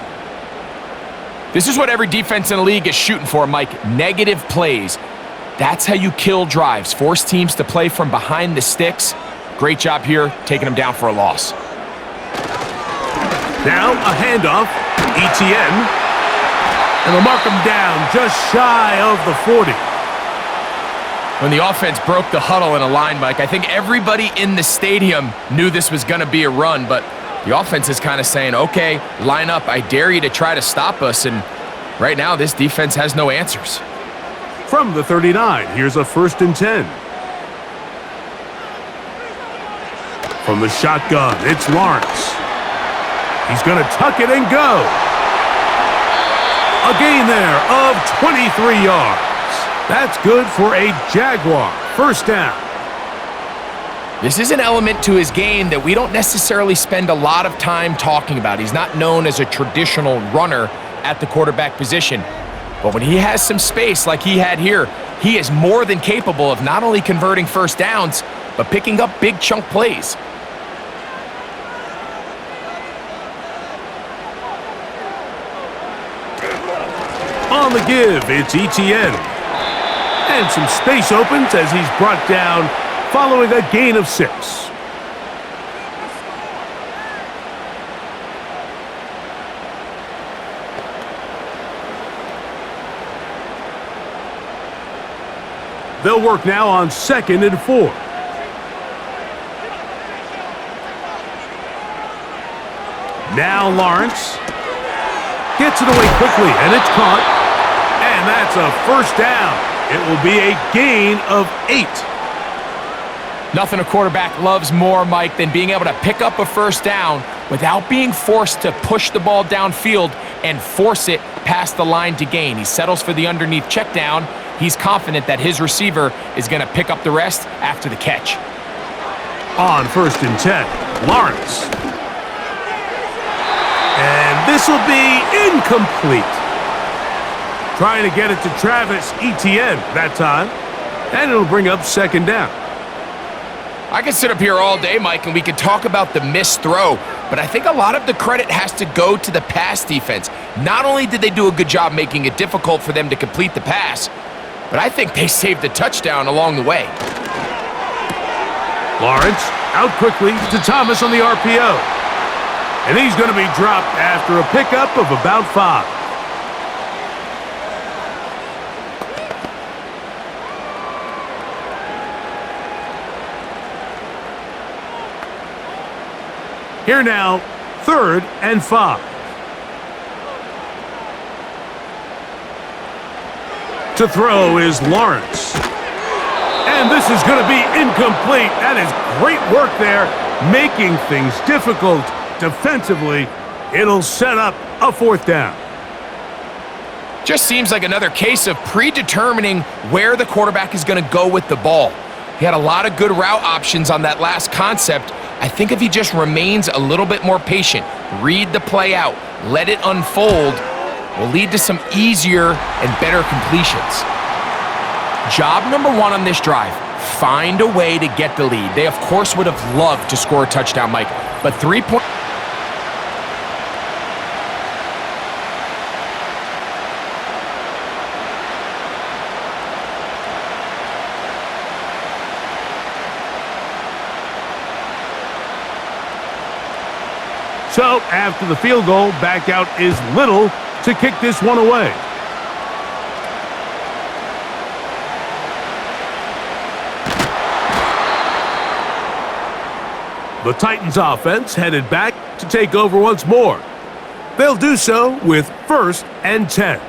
This is what every defense in the league is shooting for, Mike. Negative plays. That's how you kill drives. Force teams to play from behind the sticks. Great job here, taking him down for a loss. Now a handoff, ETN, and they'll mark him down just shy of the 40. When the offense broke the huddle in a line, Mike, I think everybody in the stadium knew this was going to be a run, but the offense is kind of saying, okay, line up, I dare you to try to stop us, and right now this defense has no answers. From the 39, here's a 1st and 10. From the shotgun, it's Lawrence. He's going to tuck it and go. A gain there of 23 yards. That's good for a Jaguar. 1st down. This is an element to his game that we don't necessarily spend a lot of time talking about. He's not known as a traditional runner at the quarterback position. But when he has some space like he had here, he is more than capable of not only converting 1st downs, but picking up big chunk plays. On the give, it's ETN. And some space opens as he's brought down following a gain of 6. They'll work now on 2nd and 4. Now Lawrence gets it away quickly, and it's caught. And that's a 1st down. It will be a gain of 8. Nothing a quarterback loves more, Mike, than being able to pick up a 1st down without being forced to push the ball downfield and force it past the line to gain. He settles for the underneath check down. He's confident that his receiver is going to pick up the rest after the catch. On 1st and 10, Lawrence. And this will be incomplete. Trying to get it to Travis Etienne that time. And it'll bring up 2nd down. I could sit up here all day, Mike, and we could talk about the missed throw, but I think a lot of the credit has to go to the pass defense. Not only did they do a good job making it difficult for them to complete the pass, but I think they saved a touchdown along the way. Lawrence out quickly to Thomas on the RPO. And he's going to be dropped after a pickup of about 5. Here now, 3rd and 5. To throw is Lawrence. And this is going to be incomplete. That is great work there, making things difficult defensively. It'll set up a 4th down. Just seems like another case of predetermining where the quarterback is going to go with the ball. He had a lot of good route options on that last concept. I think if he just remains a little bit more patient, read the play out, let it unfold, will lead to some easier and better completions. Job number 1 on this drive, find a way to get the lead. They, of course, would have loved to score a touchdown, Mike, but 3 points. So, after the field goal, back out is Little to kick this one away. The Titans offense headed back to take over once more. They'll do so with 1st and 10.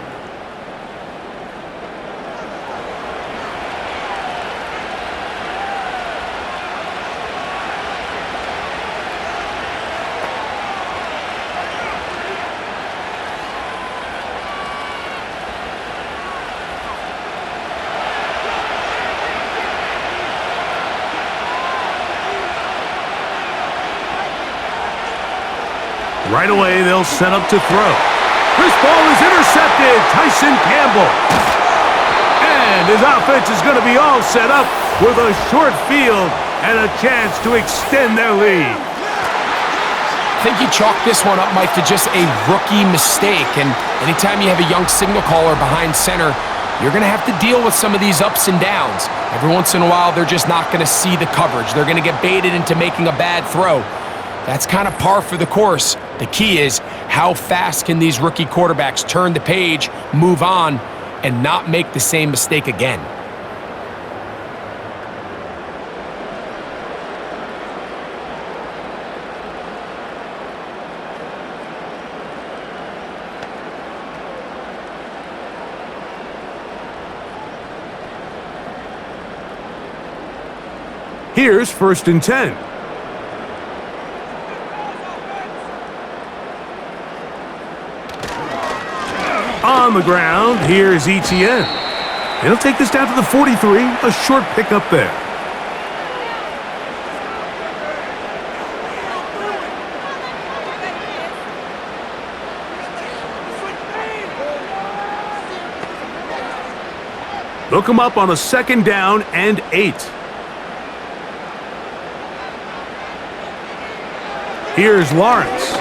Right away, they'll set up to throw. This ball is intercepted. Tyson Campbell. And his offense is going to be all set up with a short field and a chance to extend their lead. I think you chalk this one up, Mike, to just a rookie mistake. And anytime you have a young signal caller behind center, you're going to have to deal with some of these ups and downs. Every once in a while, they're just not going to see the coverage. They're going to get baited into making a bad throw. That's kind of par for the course. The key is how fast can these rookie quarterbacks turn the page, move on, and not make the same mistake again. Here's 1st and 10. On the ground, here's ETN. He'll take this down to the 43, a short pickup there. Look him up on a 2nd down and 8. Here's Lawrence.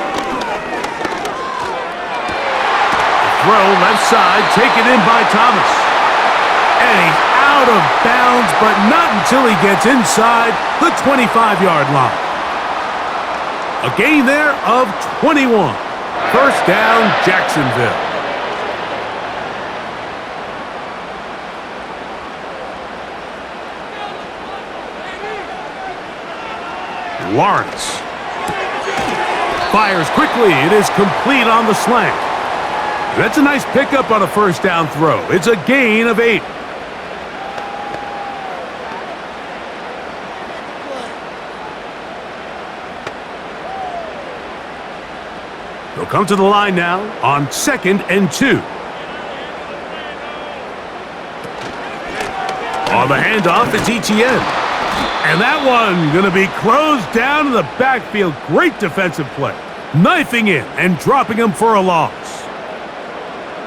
Throw left side, taken in by Thomas. And he's out of bounds, but not until he gets inside the 25-yard line. A gain there of 21. 1st down, Jacksonville. Lawrence fires quickly. It is complete on the slant. That's a nice pickup on a 1st down throw. It's a gain of 8. They'll come to the line now on 2nd and 2. On the handoff, it's ETN. And that one going to be closed down in the backfield. Great defensive play. Knifing in and dropping him for a loss.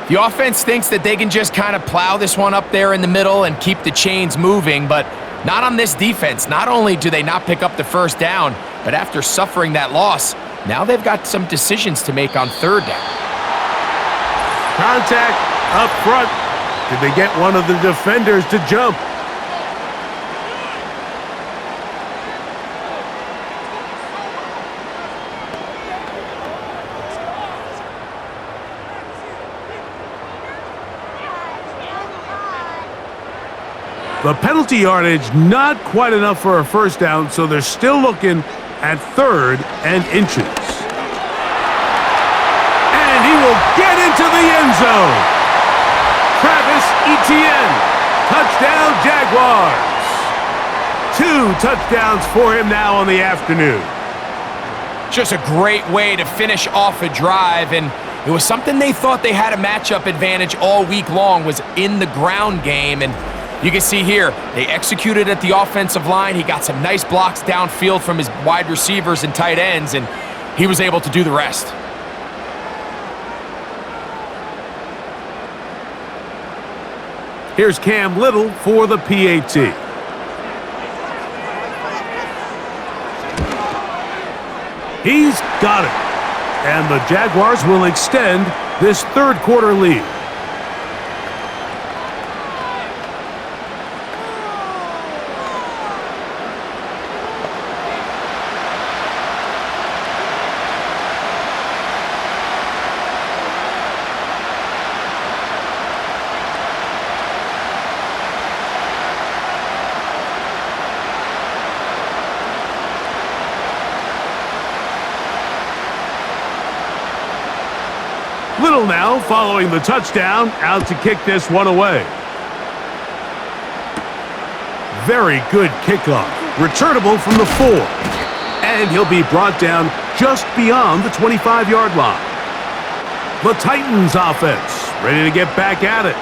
The offense thinks that they can just kind of plow this one up there in the middle and keep the chains moving, but not on this defense. Not only do they not pick up the 1st down, but after suffering that loss, now they've got some decisions to make on 3rd down. Contact up front. Did they get one of the defenders to jump? The penalty yardage not quite enough for a 1st down, so they're still looking at 3rd and inches. And he will get into the end zone. Travis Etienne, touchdown Jaguars. 2 touchdowns for him now on the afternoon. Just a great way to finish off a drive, and it was something they thought they had a matchup advantage all week long, was in the ground game. And you can see here, they executed at the offensive line. He got some nice blocks downfield from his wide receivers and tight ends, and he was able to do the rest. Here's Cam Little for the PAT. He's got it. And the Jaguars will extend this 3rd quarter lead. Little now following the touchdown, out to kick this one away. Very good kickoff. Returnable from the 4. And he'll be brought down just beyond the 25-yard line. The Titans offense ready to get back at it.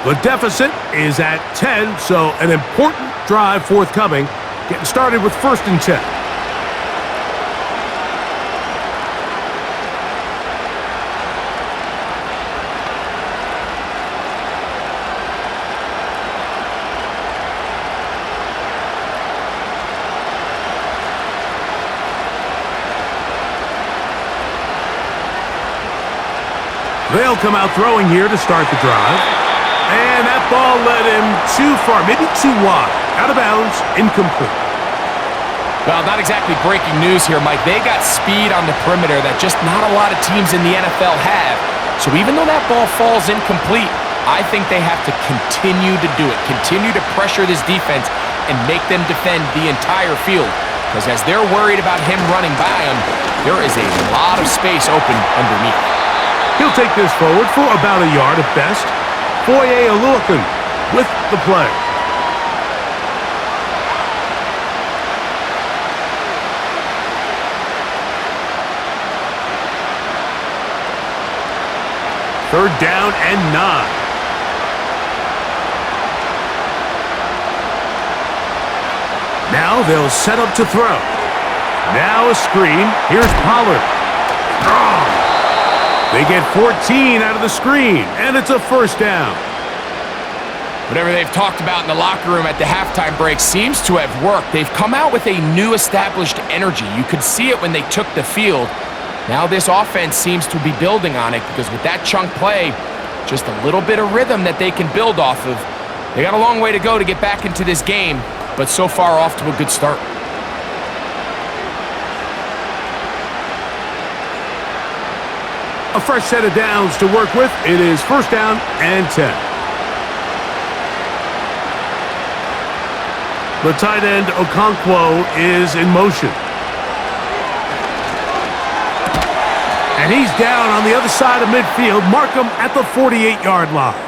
The deficit is at 10, so an important drive forthcoming. Getting started with 1st and 10. They'll come out throwing here to start the drive. And that ball led him too far, maybe too wide. Out of bounds, incomplete. Well, not exactly breaking news here, Mike. They got speed on the perimeter that just not a lot of teams in the NFL have. So even though that ball falls incomplete, I think they have to continue to do it, continue to pressure this defense and make them defend the entire field. Because as they're worried about him running by them, there is a lot of space open underneath. He'll take this forward for about a yard at best. Foye Oluokun with the play. Third down and 9. Now they'll set up to throw. Now a screen. Here's Pollard. They get 14 out of the screen, and it's a first down. Whatever they've talked about in the locker room at the halftime break seems to have worked. They've come out with a new established energy. You could see it when they took the field. Now this offense seems to be building on it because with that chunk play, just a little bit of rhythm that they can build off of. They got a long way to go to get back into this game, but so far off to a good start. A fresh set of downs to work with. It is first down and 10. The tight end Okonkwo is in motion. And he's down on the other side of midfield. Mark him at the 48-yard line.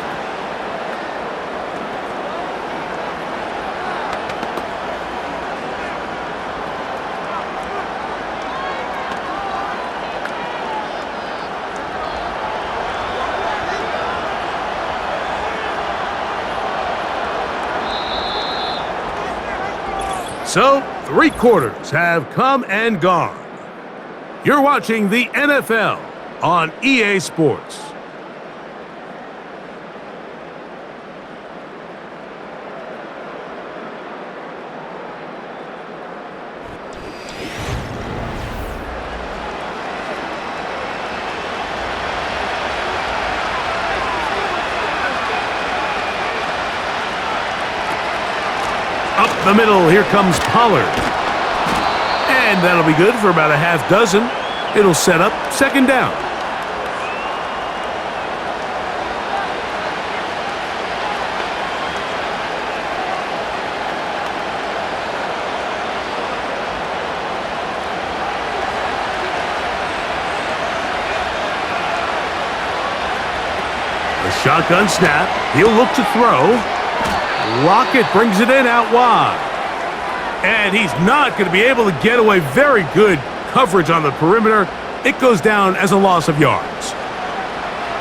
So, 3 quarters have come and gone. You're watching the NFL on EA Sports. Up the middle, here comes Pollard. And that'll be good for about a half dozen. It'll set up second down. The shotgun snap. He'll look to throw. Lockett brings it in out wide. And he's not going to be able to get away. Very good coverage on the perimeter. It goes down as a loss of yards.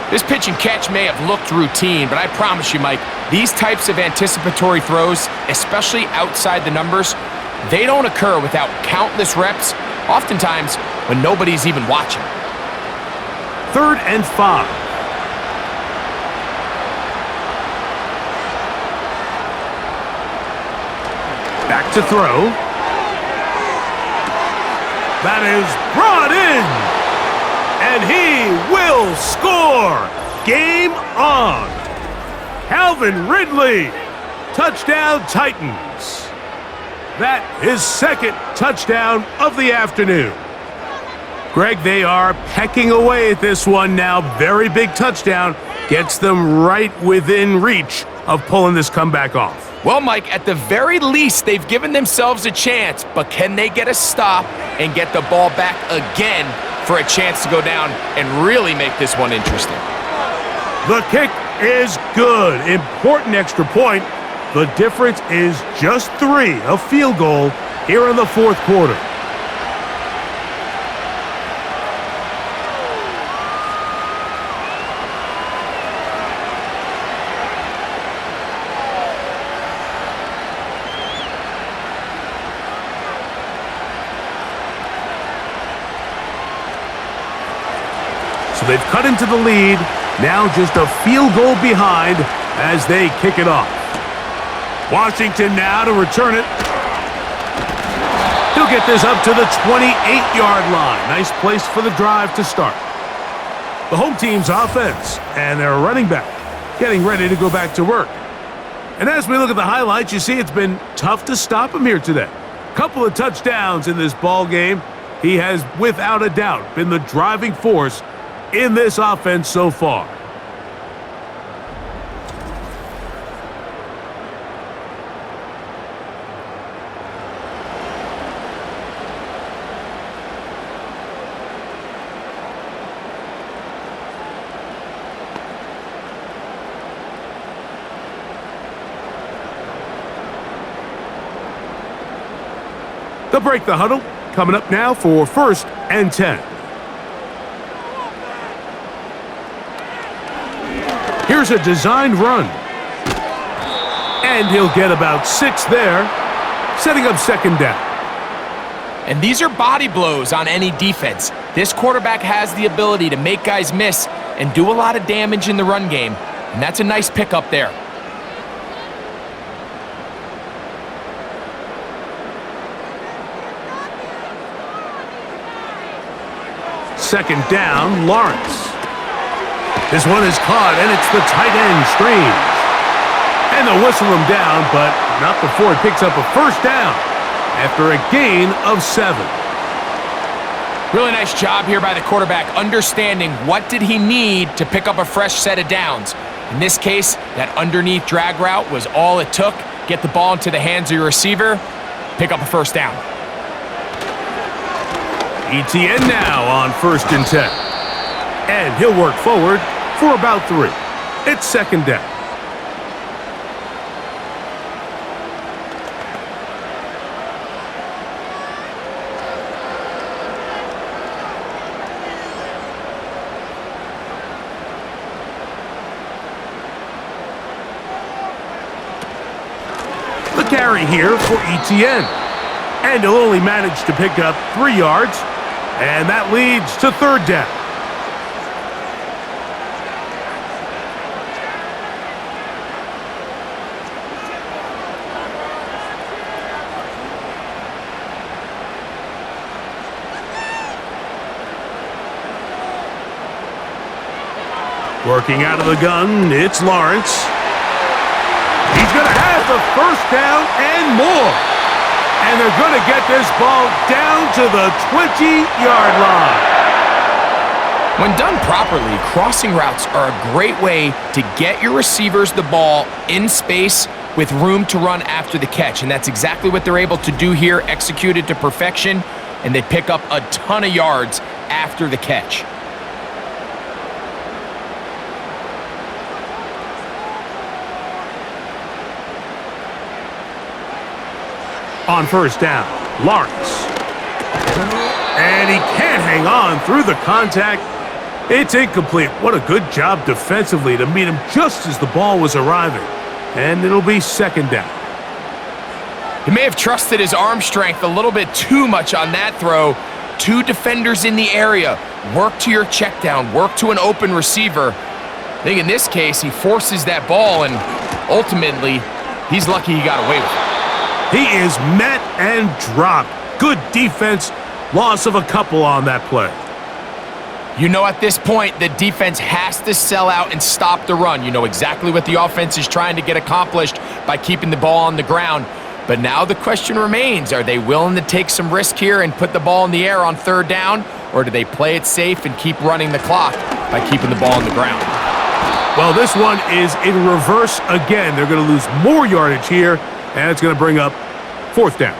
This pitch and catch may have looked routine, but I promise you, Mike, these types of anticipatory throws, especially outside the numbers, they don't occur without countless reps, oftentimes when nobody's even watching. 3rd and 5. Back to throw. That is brought in. And he will score. Game on. Calvin Ridley. Touchdown Titans. That is second touchdown of the afternoon. Greg, they are pecking away at this one now. Very big touchdown. Gets them right within reach of pulling this comeback off. Well, Mike, at the very least, they've given themselves a chance, but can they get a stop and get the ball back again for a chance to go down and really make this one interesting? The kick is good. Important extra point. The difference is just 3, a field goal here in the 4th quarter. So they've cut into the lead, now just a field goal behind as they kick it off. Washington now to return it. He'll get this up to the 28-yard line. Nice place for the drive to start. The home team's offense and their running back getting ready to go back to work. And as we look at the highlights, you see it's been tough to stop him here today. Couple of touchdowns in this ball game. He has, without a doubt, been the driving force in this offense so far. They'll break the huddle. Coming up now for 1st and 10. Here's a designed run. And he'll get about 6 there, setting up 2nd down. And these are body blows on any defense. This quarterback has the ability to make guys miss and do a lot of damage in the run game. And that's a nice pickup there. 2nd down, Lawrence. This one is caught, and it's the tight end, Strange. And they'll whistle him down, but not before he picks up a 1st down after a gain of 7. Really nice job here by the quarterback, understanding what did he need to pick up a fresh set of downs. In this case, that underneath drag route was all it took. Get the ball into the hands of your receiver, pick up a 1st down. ETN now on 1st and 10. And he'll work forward for about 3. It's 2nd down. The carry here for ETN. And he'll only manage to pick up 3 yards. And that leads to 3rd down. Working out of the gun, it's Lawrence. He's going to have the 1st down and more. And they're going to get this ball down to the 20-yard line. When done properly, crossing routes are a great way to get your receivers the ball in space with room to run after the catch. And that's exactly what they're able to do here, executed to perfection, and they pick up a ton of yards after the catch. On 1st down, Lawrence. And he can't hang on through the contact. It's incomplete. What a good job defensively to meet him just as the ball was arriving. And it'll be 2nd down. He may have trusted his arm strength a little bit too much on that throw. 2 defenders in the area. Work to your check down. Work to an open receiver. I think in this case, he forces that ball, and ultimately, he's lucky he got away with it. He is met and dropped. Good defense. Loss of a couple on that play. You know at this point, the defense has to sell out and stop the run. You know exactly what the offense is trying to get accomplished by keeping the ball on the ground. But now the question remains, are they willing to take some risk here and put the ball in the air on 3rd down? Or do they play it safe and keep running the clock by keeping the ball on the ground? Well, this one is in reverse again. They're going to lose more yardage here, and it's going to bring up 4th down.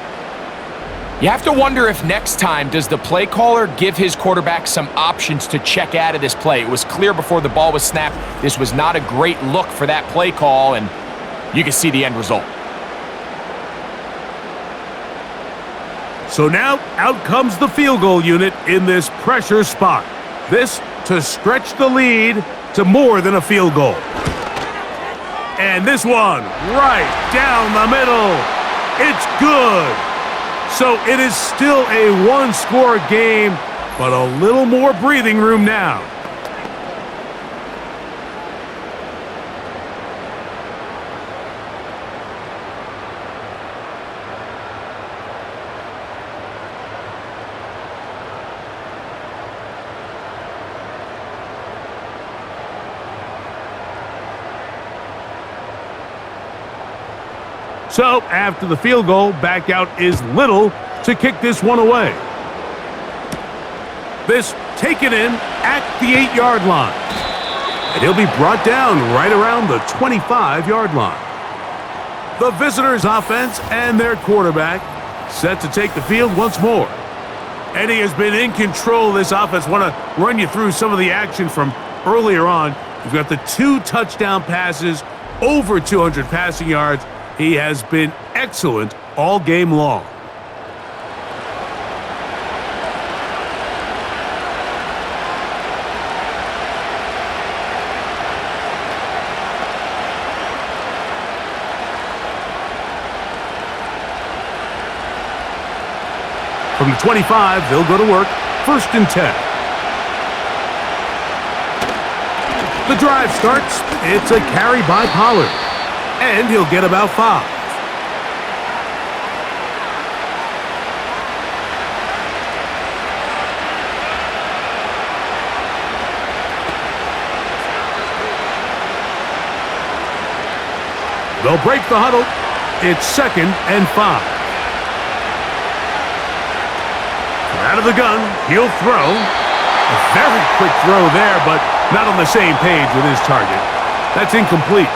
You have to wonder if next time, does the play caller give his quarterback some options to check out of this play? It was clear before the ball was snapped, this was not a great look for that play call, and you can see the end result. So now, out comes the field goal unit in this pressure spot. This to stretch the lead to more than a field goal. And this one, right down the middle. It's good. So it is still a 1-score game, but a little more breathing room now. So after the field goal, back out is Little to kick this one away. This taken in at the 8-yard line. And he'll be brought down right around the 25-yard line. The visitors' offense and their quarterback set to take the field once more. And he has been in control of this offense. Want to run you through some of the action from earlier on. You've got the 2 touchdown passes, over 200 passing yards. He has been excellent all game long. From the 25, they'll go to work. 1st and 10. The drive starts. It's a carry by Pollard. And he'll get about 5. They'll break the huddle. It's 2nd and 5. Out of the gun, he'll throw. A very quick throw there, but not on the same page with his target. That's incomplete.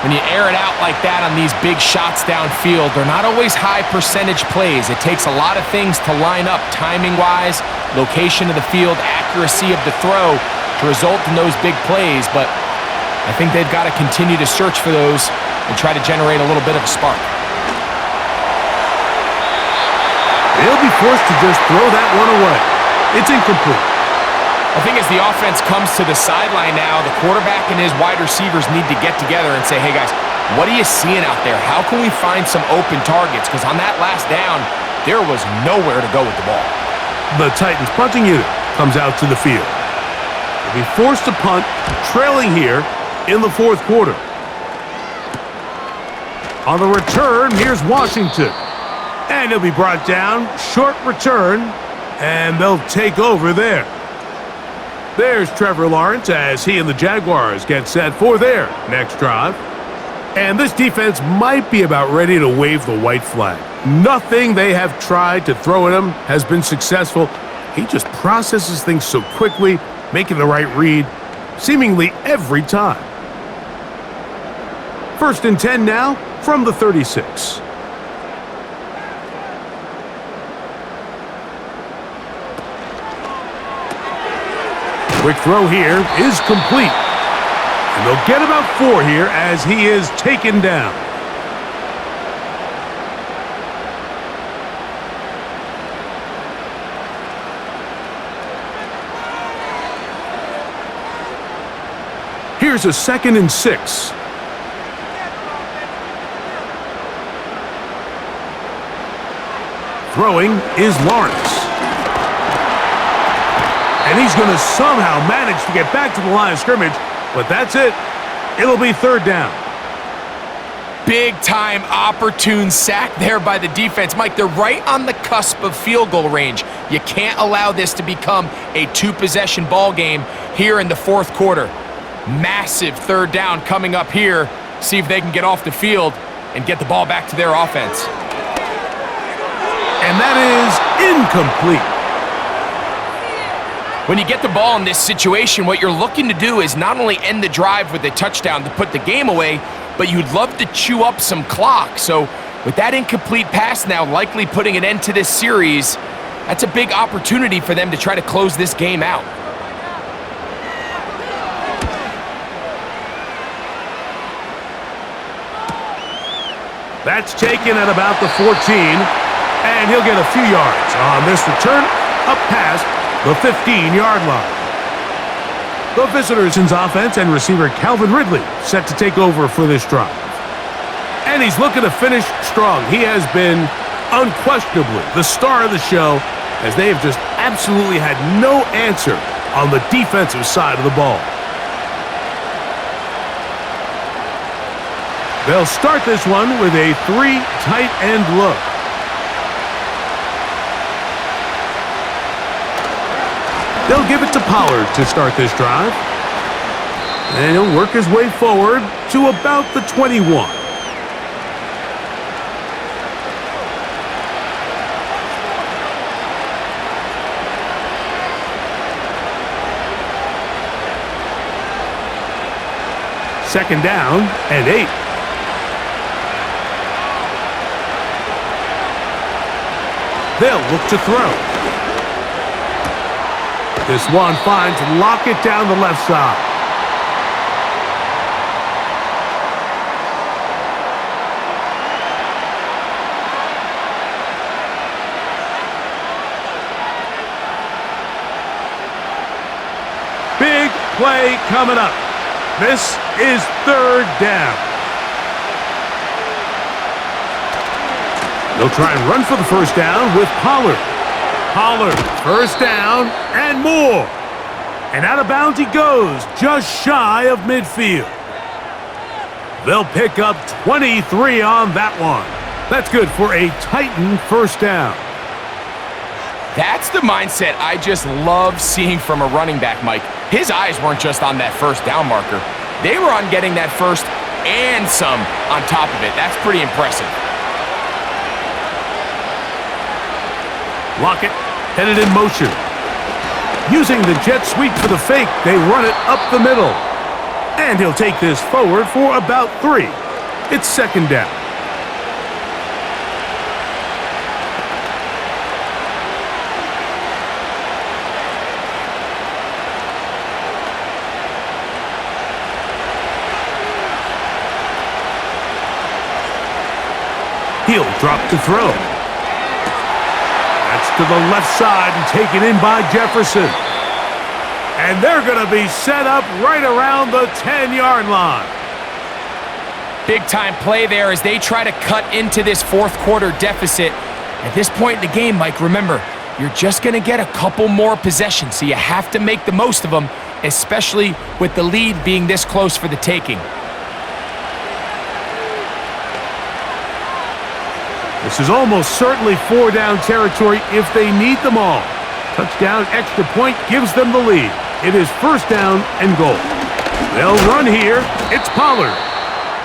When you air it out like that on these big shots downfield, they're not always high percentage plays. It takes a lot of things to line up timing-wise, location of the field, accuracy of the throw to result in those big plays, but I think they've got to continue to search for those and try to generate a little bit of a spark. They'll be forced to just throw that one away. It's incomplete. I think as the offense comes to the sideline now, the quarterback and his wide receivers need to get together and say, hey guys, what are you seeing out there? How can we find some open targets? Because on that last down, there was nowhere to go with the ball. The Titans punting unit comes out to the field. They'll be forced to punt, trailing here in the 4th quarter. On the return, here's Washington. And he'll be brought down, short return, and they'll take over there. There's Trevor Lawrence as he and the Jaguars get set for their next drive. And this defense might be about ready to wave the white flag. Nothing they have tried to throw at him has been successful. He just processes things so quickly, making the right read, seemingly every time. 1st and 10 now from the 36. Quick throw here is complete. And they'll get about 4 here as he is taken down. Here's a 2nd and 6. Throwing is Lawrence. And he's going to somehow manage to get back to the line of scrimmage, but that's it. It'll be 3rd down. Big-time opportune sack there by the defense. Mike, they're right on the cusp of field goal range. You can't allow this to become a 2-possession ball game here in the 4th quarter. Massive 3rd down coming up here. See if they can get off the field and get the ball back to their offense. And that is incomplete. When you get the ball in this situation, what you're looking to do is not only end the drive with a touchdown to put the game away, but you'd love to chew up some clock. So with that incomplete pass now likely putting an end to this series, that's a big opportunity for them to try to close this game out. That's taken at about the 14, and he'll get a few yards on this return up past the 15-yard line. The visitors' offense and receiver Calvin Ridley set to take over for this drive. And he's looking to finish strong. He has been unquestionably the star of the show, as they have just absolutely had no answer on the defensive side of the ball. They'll start this one with a 3 tight end look. They'll give it to Pollard to start this drive. And he'll work his way forward to about the 21. Second down and 8. They'll look to throw. This one finds Lockett down the left side. Big play coming up. This is third down. They'll try and run for the first down with Pollard. Pollard, first down and more. And out of bounds he goes, just shy of midfield. They'll pick up 23 on that one. That's good for a Titan first down. That's the mindset I just love seeing from a running back, Mike. His eyes weren't just on that first down marker. They were on getting that first and some on top of it. That's pretty impressive. Lockett headed in motion. Using the jet sweep for the fake, they run it up the middle. And he'll take this forward for about 3. It's second down. He'll drop to throw. That's to the left side and taken in by Jefferson. And they're going to be set up right around the 10-yard line. Big-time play there as they try to cut into this fourth-quarter deficit. At this point in the game, Mike, remember, you're just going to get a couple more possessions, so you have to make the most of them, especially with the lead being this close for the taking. This is almost certainly 4-down territory if they need them all. Touchdown extra point gives them the lead. It is first down and goal. They'll run here. It's Pollard.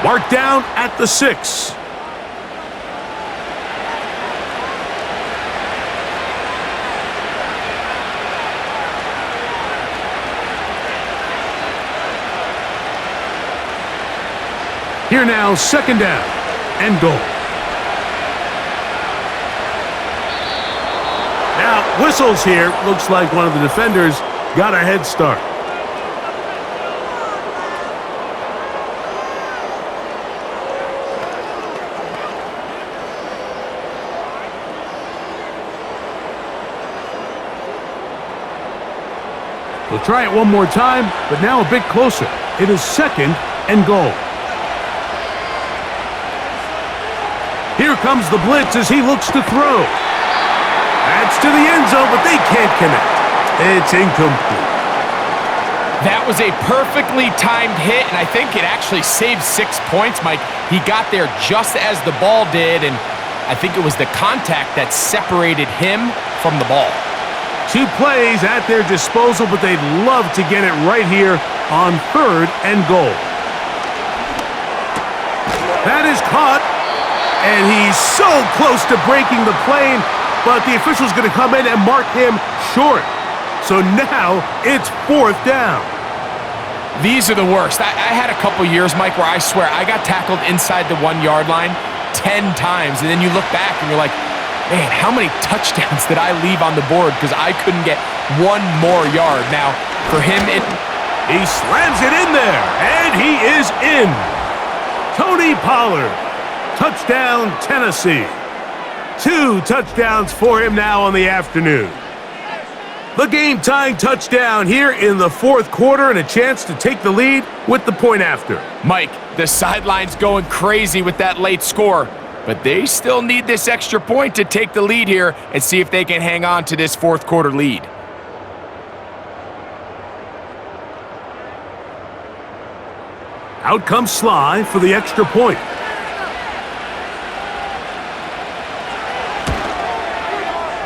Marked down at the 6. Here now, second down and goal. Now, whistles here. Looks like one of the defenders got a head start. We'll try it one more time, but now a bit closer. It is second and goal. Here comes the blitz as he looks to throw. That's to the end zone, but they can't connect. It's incomplete. That was a perfectly timed hit, and I think it actually saved 6 points, Mike. He got there just as the ball did, and I think it was the contact that separated him from the ball. 2 plays at their disposal, but they'd love to get it right here on third and goal. That is caught, and he's so close to breaking the plane, but the official's going to come in and mark him short. So now it's fourth down. These are the worst. I had a couple years, Mike, where I swear I got tackled inside the 1-yard line 10 times, and then you look back and you're like, man, how many touchdowns did I leave on the board because I couldn't get one more yard? Now, for him, he slams it in there, and he is in. Tony Pollard, touchdown, Tennessee. 2 touchdowns for him now on the afternoon. The game-tying touchdown here in the fourth quarter and a chance to take the lead with the point after. Mike, the sideline's going crazy with that late score, but they still need this extra point to take the lead here and see if they can hang on to this fourth quarter lead. Out comes Sly for the extra point.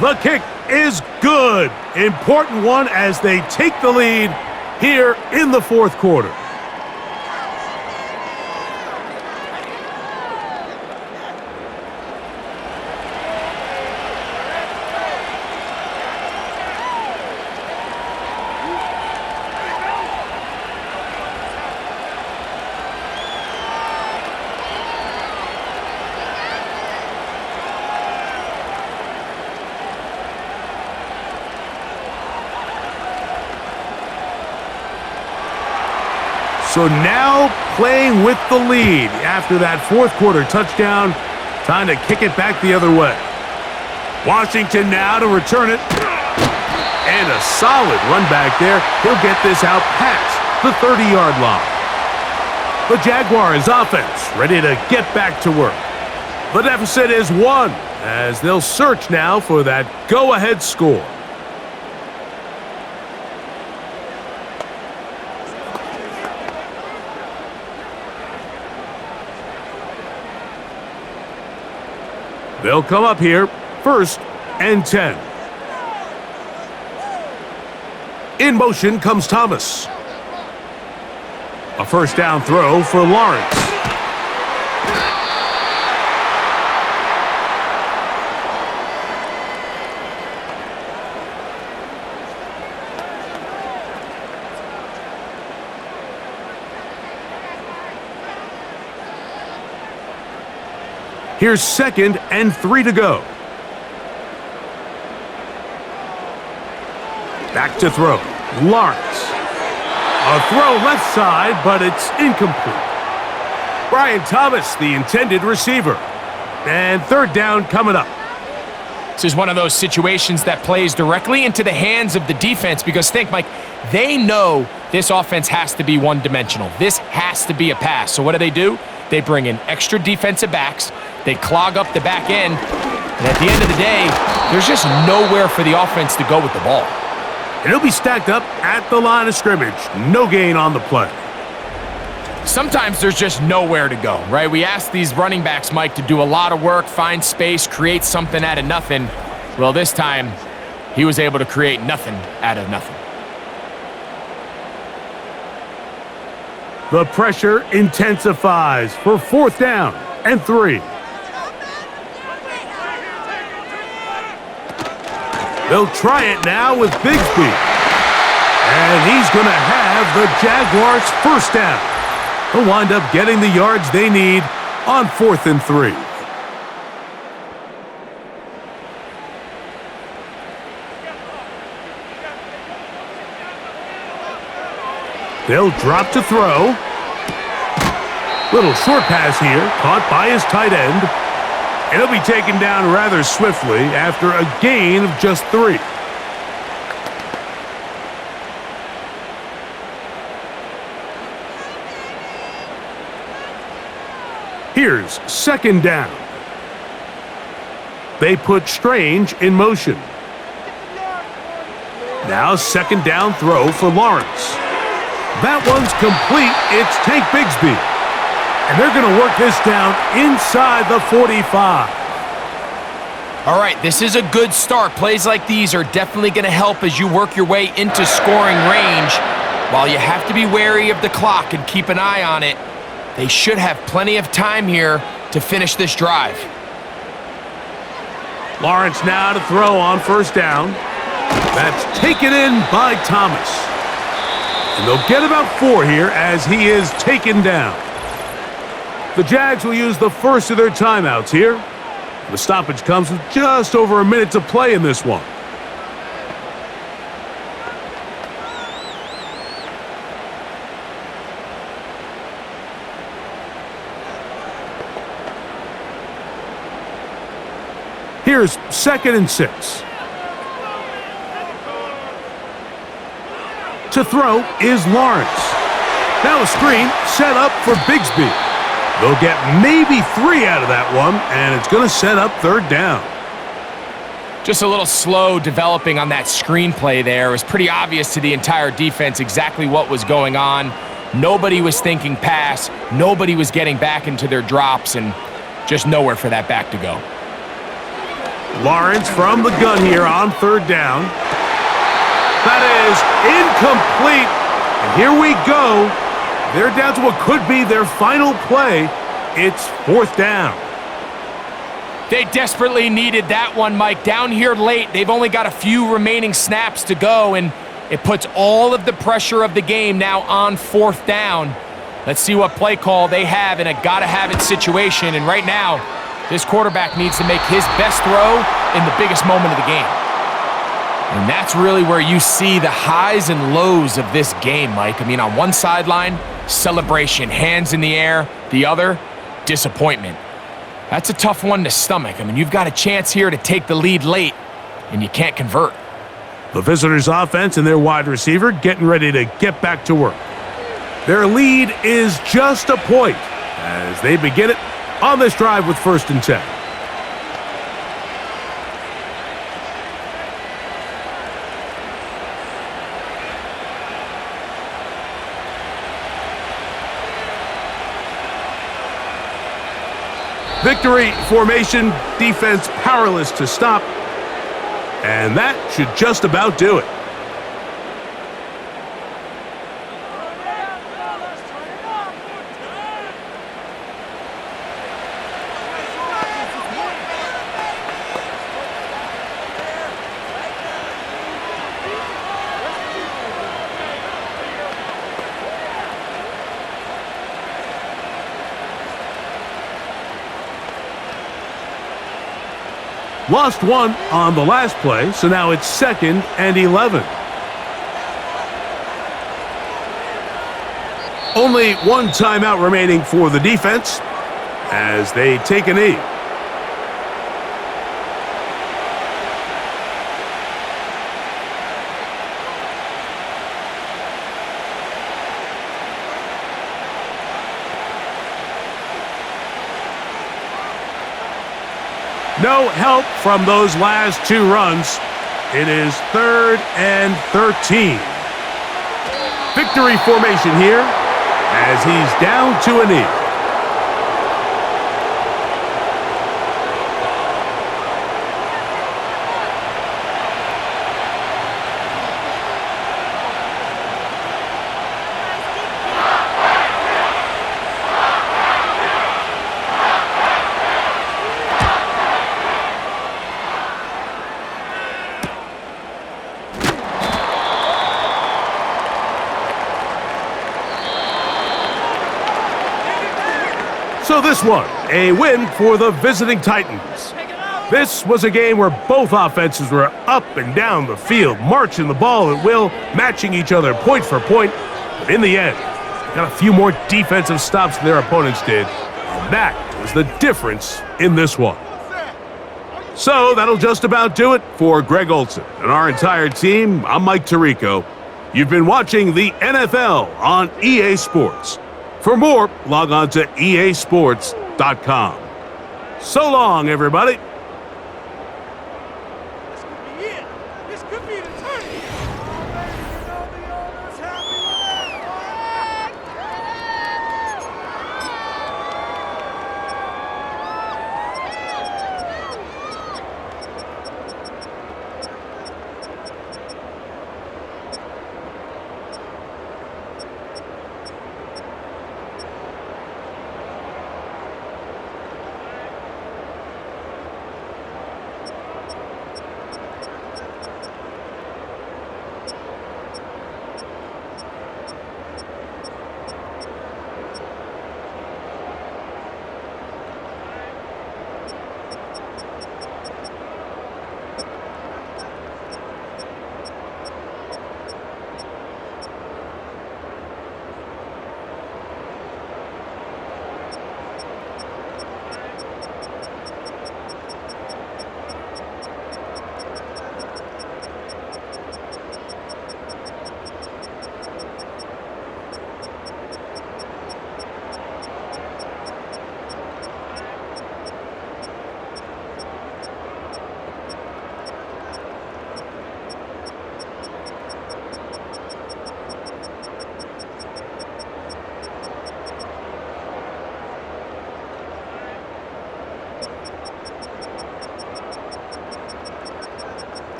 The kick is good. Important one as they take the lead here in the fourth quarter. So now playing with the lead after that fourth quarter touchdown, time to kick it back the other way. Washington now to return it. And a solid run back there. He'll get this out past the 30-yard line. The Jaguars offense ready to get back to work. The deficit is 1 as they'll search now for that go-ahead score. They'll come up here, 1st and 10. In motion comes Thomas. A first down throw for Lawrence. Here's 2nd and 3 to go. Back to throw. Lawrence. A throw left side, but it's incomplete. Brian Thomas, the intended receiver. And 3rd down coming up. This is one of those situations that plays directly into the hands of the defense because think, Mike, they know this offense has to be one-dimensional. This has to be a pass. So what do? They bring in extra defensive backs. They clog up the back end. And at the end of the day, there's just nowhere for the offense to go with the ball. And he'll be stacked up at the line of scrimmage. No gain on the play. Sometimes there's just nowhere to go, right? We ask these running backs, Mike, to do a lot of work, find space, create something out of nothing. Well, this time, he was able to create nothing out of nothing. The pressure intensifies for 4th down and 3. They'll try it now with Bigsby. And he's going to have the Jaguars' first down. They'll wind up getting the yards they need on 4th and 3. They'll drop to throw. Little short pass here, caught by his tight end. And he'll be taken down rather swiftly after a gain of just 3. Here's 2nd down. They put Strange in motion. Now 2nd down throw for Lawrence. That one's complete. It's Tank Bigsby. And they're going to work this down inside the 45. All right, this is a good start. Plays like these are definitely going to help as you work your way into scoring range. While you have to be wary of the clock and keep an eye on it, they should have plenty of time here to finish this drive. Lawrence now to throw on 1st down. That's taken in by Thomas. And they'll get about 4 here as he is taken down. The Jags will use the first of their timeouts here. The stoppage comes with just over a minute to play in this one. Here's 2nd and 6. To throw is Lawrence. Now a screen set up for Bigsby. They'll get maybe 3 out of that one, and it's going to set up 3rd down. Just a little slow developing on that screenplay there. It was pretty obvious to the entire defense exactly what was going on. Nobody was thinking pass. Nobody was getting back into their drops, and just nowhere for that back to go. Lawrence from the gun here on 3rd down. That is incomplete. And here we go. They're down to what could be their final play. It's 4th down. They desperately needed that one, Mike. Down here late, they've only got a few remaining snaps to go, and it puts all of the pressure of the game now on 4th down. Let's see what play call they have in a gotta-have-it situation. And right now, this quarterback needs to make his best throw in the biggest moment of the game. And that's really where you see the highs and lows of this game, Mike. I mean, on one sideline, celebration, hands in the air. The other, disappointment. That's a tough one to stomach. I mean, you've got a chance here to take the lead late, and you can't convert. The visitors' offense and their wide receiver getting ready to get back to work. Their lead is just a point as they begin it on this drive with 1st and 10. Victory formation, defense powerless to stop, and that should just about do it. Lost one on the last play, so now it's 2nd and 11. Only one timeout remaining for the defense as they take a knee. No help from those last 2 runs. It is 3rd and 13. Victory formation here as he's down to a knee. So this one, a win for the visiting Titans. This was a game where both offenses were up and down the field, marching the ball at will, matching each other point for point. But in the end, they got a few more defensive stops than their opponents did. And that was the difference in this one. So that'll just about do it for Greg Olson and our entire team. I'm Mike Tirico. You've been watching the NFL on EA Sports. For more, log on to easports.com. So long, everybody.